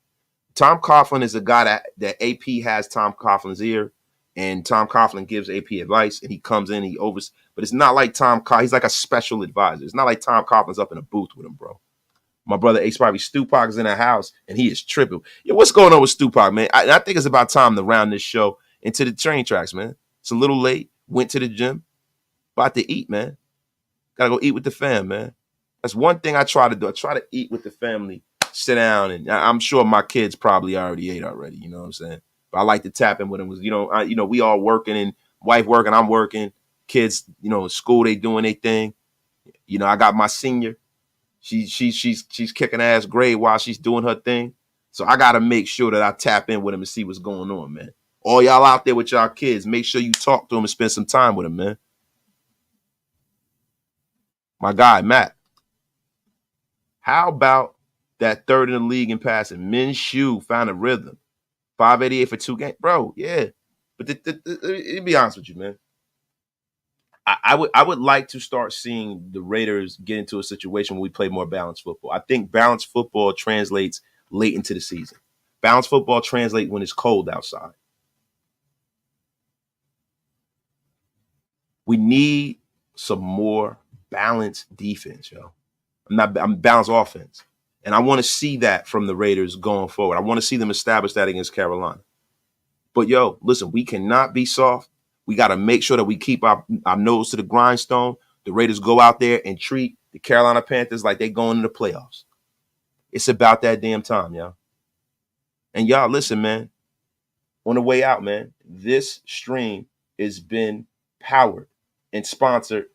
Tom Coughlin is a guy that AP has Tom Coughlin's ear, and Tom Coughlin gives AP advice, and he comes in, but it's not like he's like a special advisor. It's not like Tom Coughlin's up in a booth with him, bro. My brother Ace probably Stupac is in the house, and he is tripping. Yo, what's going on with Stupac, man? I think it's about time to round this show into the train tracks, man. It's a little late. Went to the gym. About to eat, man. Gotta go eat with the fam, man. That's one thing I try to do. I try to eat with the family, sit down, and I'm sure my kids probably already ate already. You know what I'm saying? But I like to tap in with them. We all working, and wife working, I'm working. Kids, school, they doing their thing. I got my senior. She's kicking ass grade while she's doing her thing. So I got to make sure that I tap in with them and see what's going on, man. All y'all out there with y'all kids, make sure you talk to them and spend some time with them, man. My guy, Matt. How about that third in the league in passing? Minshew found a rhythm. 588 for 2 games. Bro, yeah. But to be honest with you, man. I would like to start seeing the Raiders get into a situation where we play more balanced football. I think balanced football translates late into the season. Balanced football translates when it's cold outside. We need some more balanced defense, yo. I'm balanced offense. And I want to see that from the Raiders going forward. I want to see them establish that against Carolina. But, yo, listen, we cannot be soft. We got to make sure that we keep our nose to the grindstone. The Raiders go out there and treat the Carolina Panthers like they going into the playoffs. It's about that damn time, y'all. And y'all, listen, man. On the way out, man, this stream has been powered and sponsored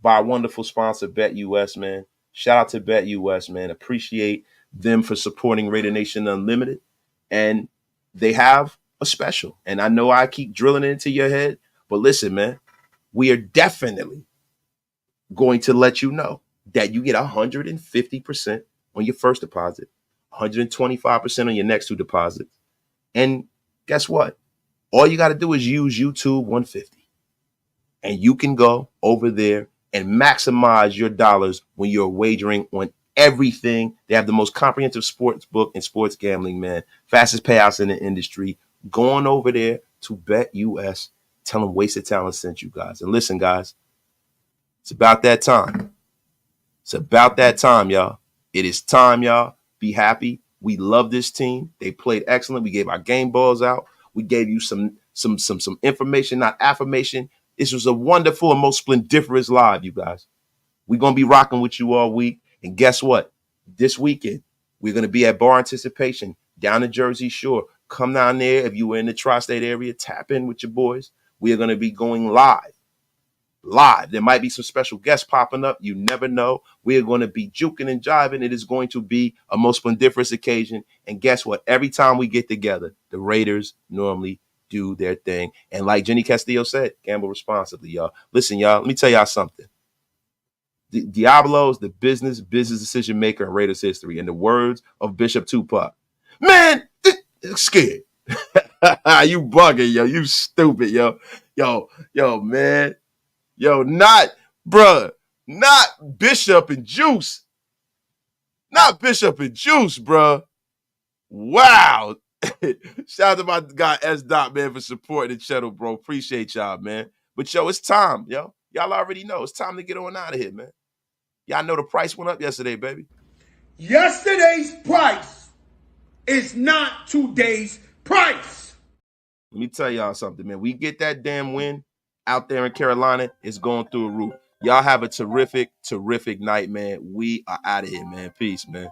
by a wonderful sponsor, BetUS, man. Shout out to BetUS, man. Appreciate them for supporting Raider Nation Unlimited. And they have a special. And I know I keep drilling it into your head, but listen, man, we are definitely going to let you know that you get 150% on your first deposit, 125% on your next 2 deposits. And guess what? All you got to do is use YouTube 150. And you can go over there and maximize your dollars when you're wagering on everything. They have the most comprehensive sports book and sports gambling, man. Fastest payouts in the industry. Going over there to BetUS. Tell them Wasted Talent sent you guys. And listen, guys, it's about that time. It's about that time, y'all. It is time, y'all. Be happy. We love this team. They played excellent. We gave our game balls out. We gave you some information, not affirmation. This was a wonderful and most splendiferous live, you guys. We're going to be rocking with you all week. And guess what? This weekend, we're going to be at Bar Anticipation down in Jersey Shore. Come down there. If you were in the tri-state area, tap in with your boys. We are going to be going live. There might be some special guests popping up. You never know. We are going to be juking and jiving. It is going to be a most splendiferous occasion. And guess what? Every time we get together, the Raiders normally do their thing. And like Jenny Castillo said, gamble responsibly, y'all. Listen, y'all, let me tell y'all something. Diablo is the business decision maker in Raiders history. In the words of Bishop Tupac, man, scared. You bugging, yo. You stupid, yo. Yo, man. Yo, not Bishop and Juice. Not Bishop and Juice, bruh. Wow. Shout out to my guy S. Dot, man, for supporting the channel, bro. Appreciate y'all, man. But, yo, it's time, yo. Y'all already know. It's time to get on out of here, man. Y'all know the price went up yesterday, baby. Yesterday's price is not today's price. Let me tell y'all something, man. We get that damn win out there in Carolina, it's going through a roof. Y'all have a terrific, terrific night, man. We are out of here, man. Peace, man.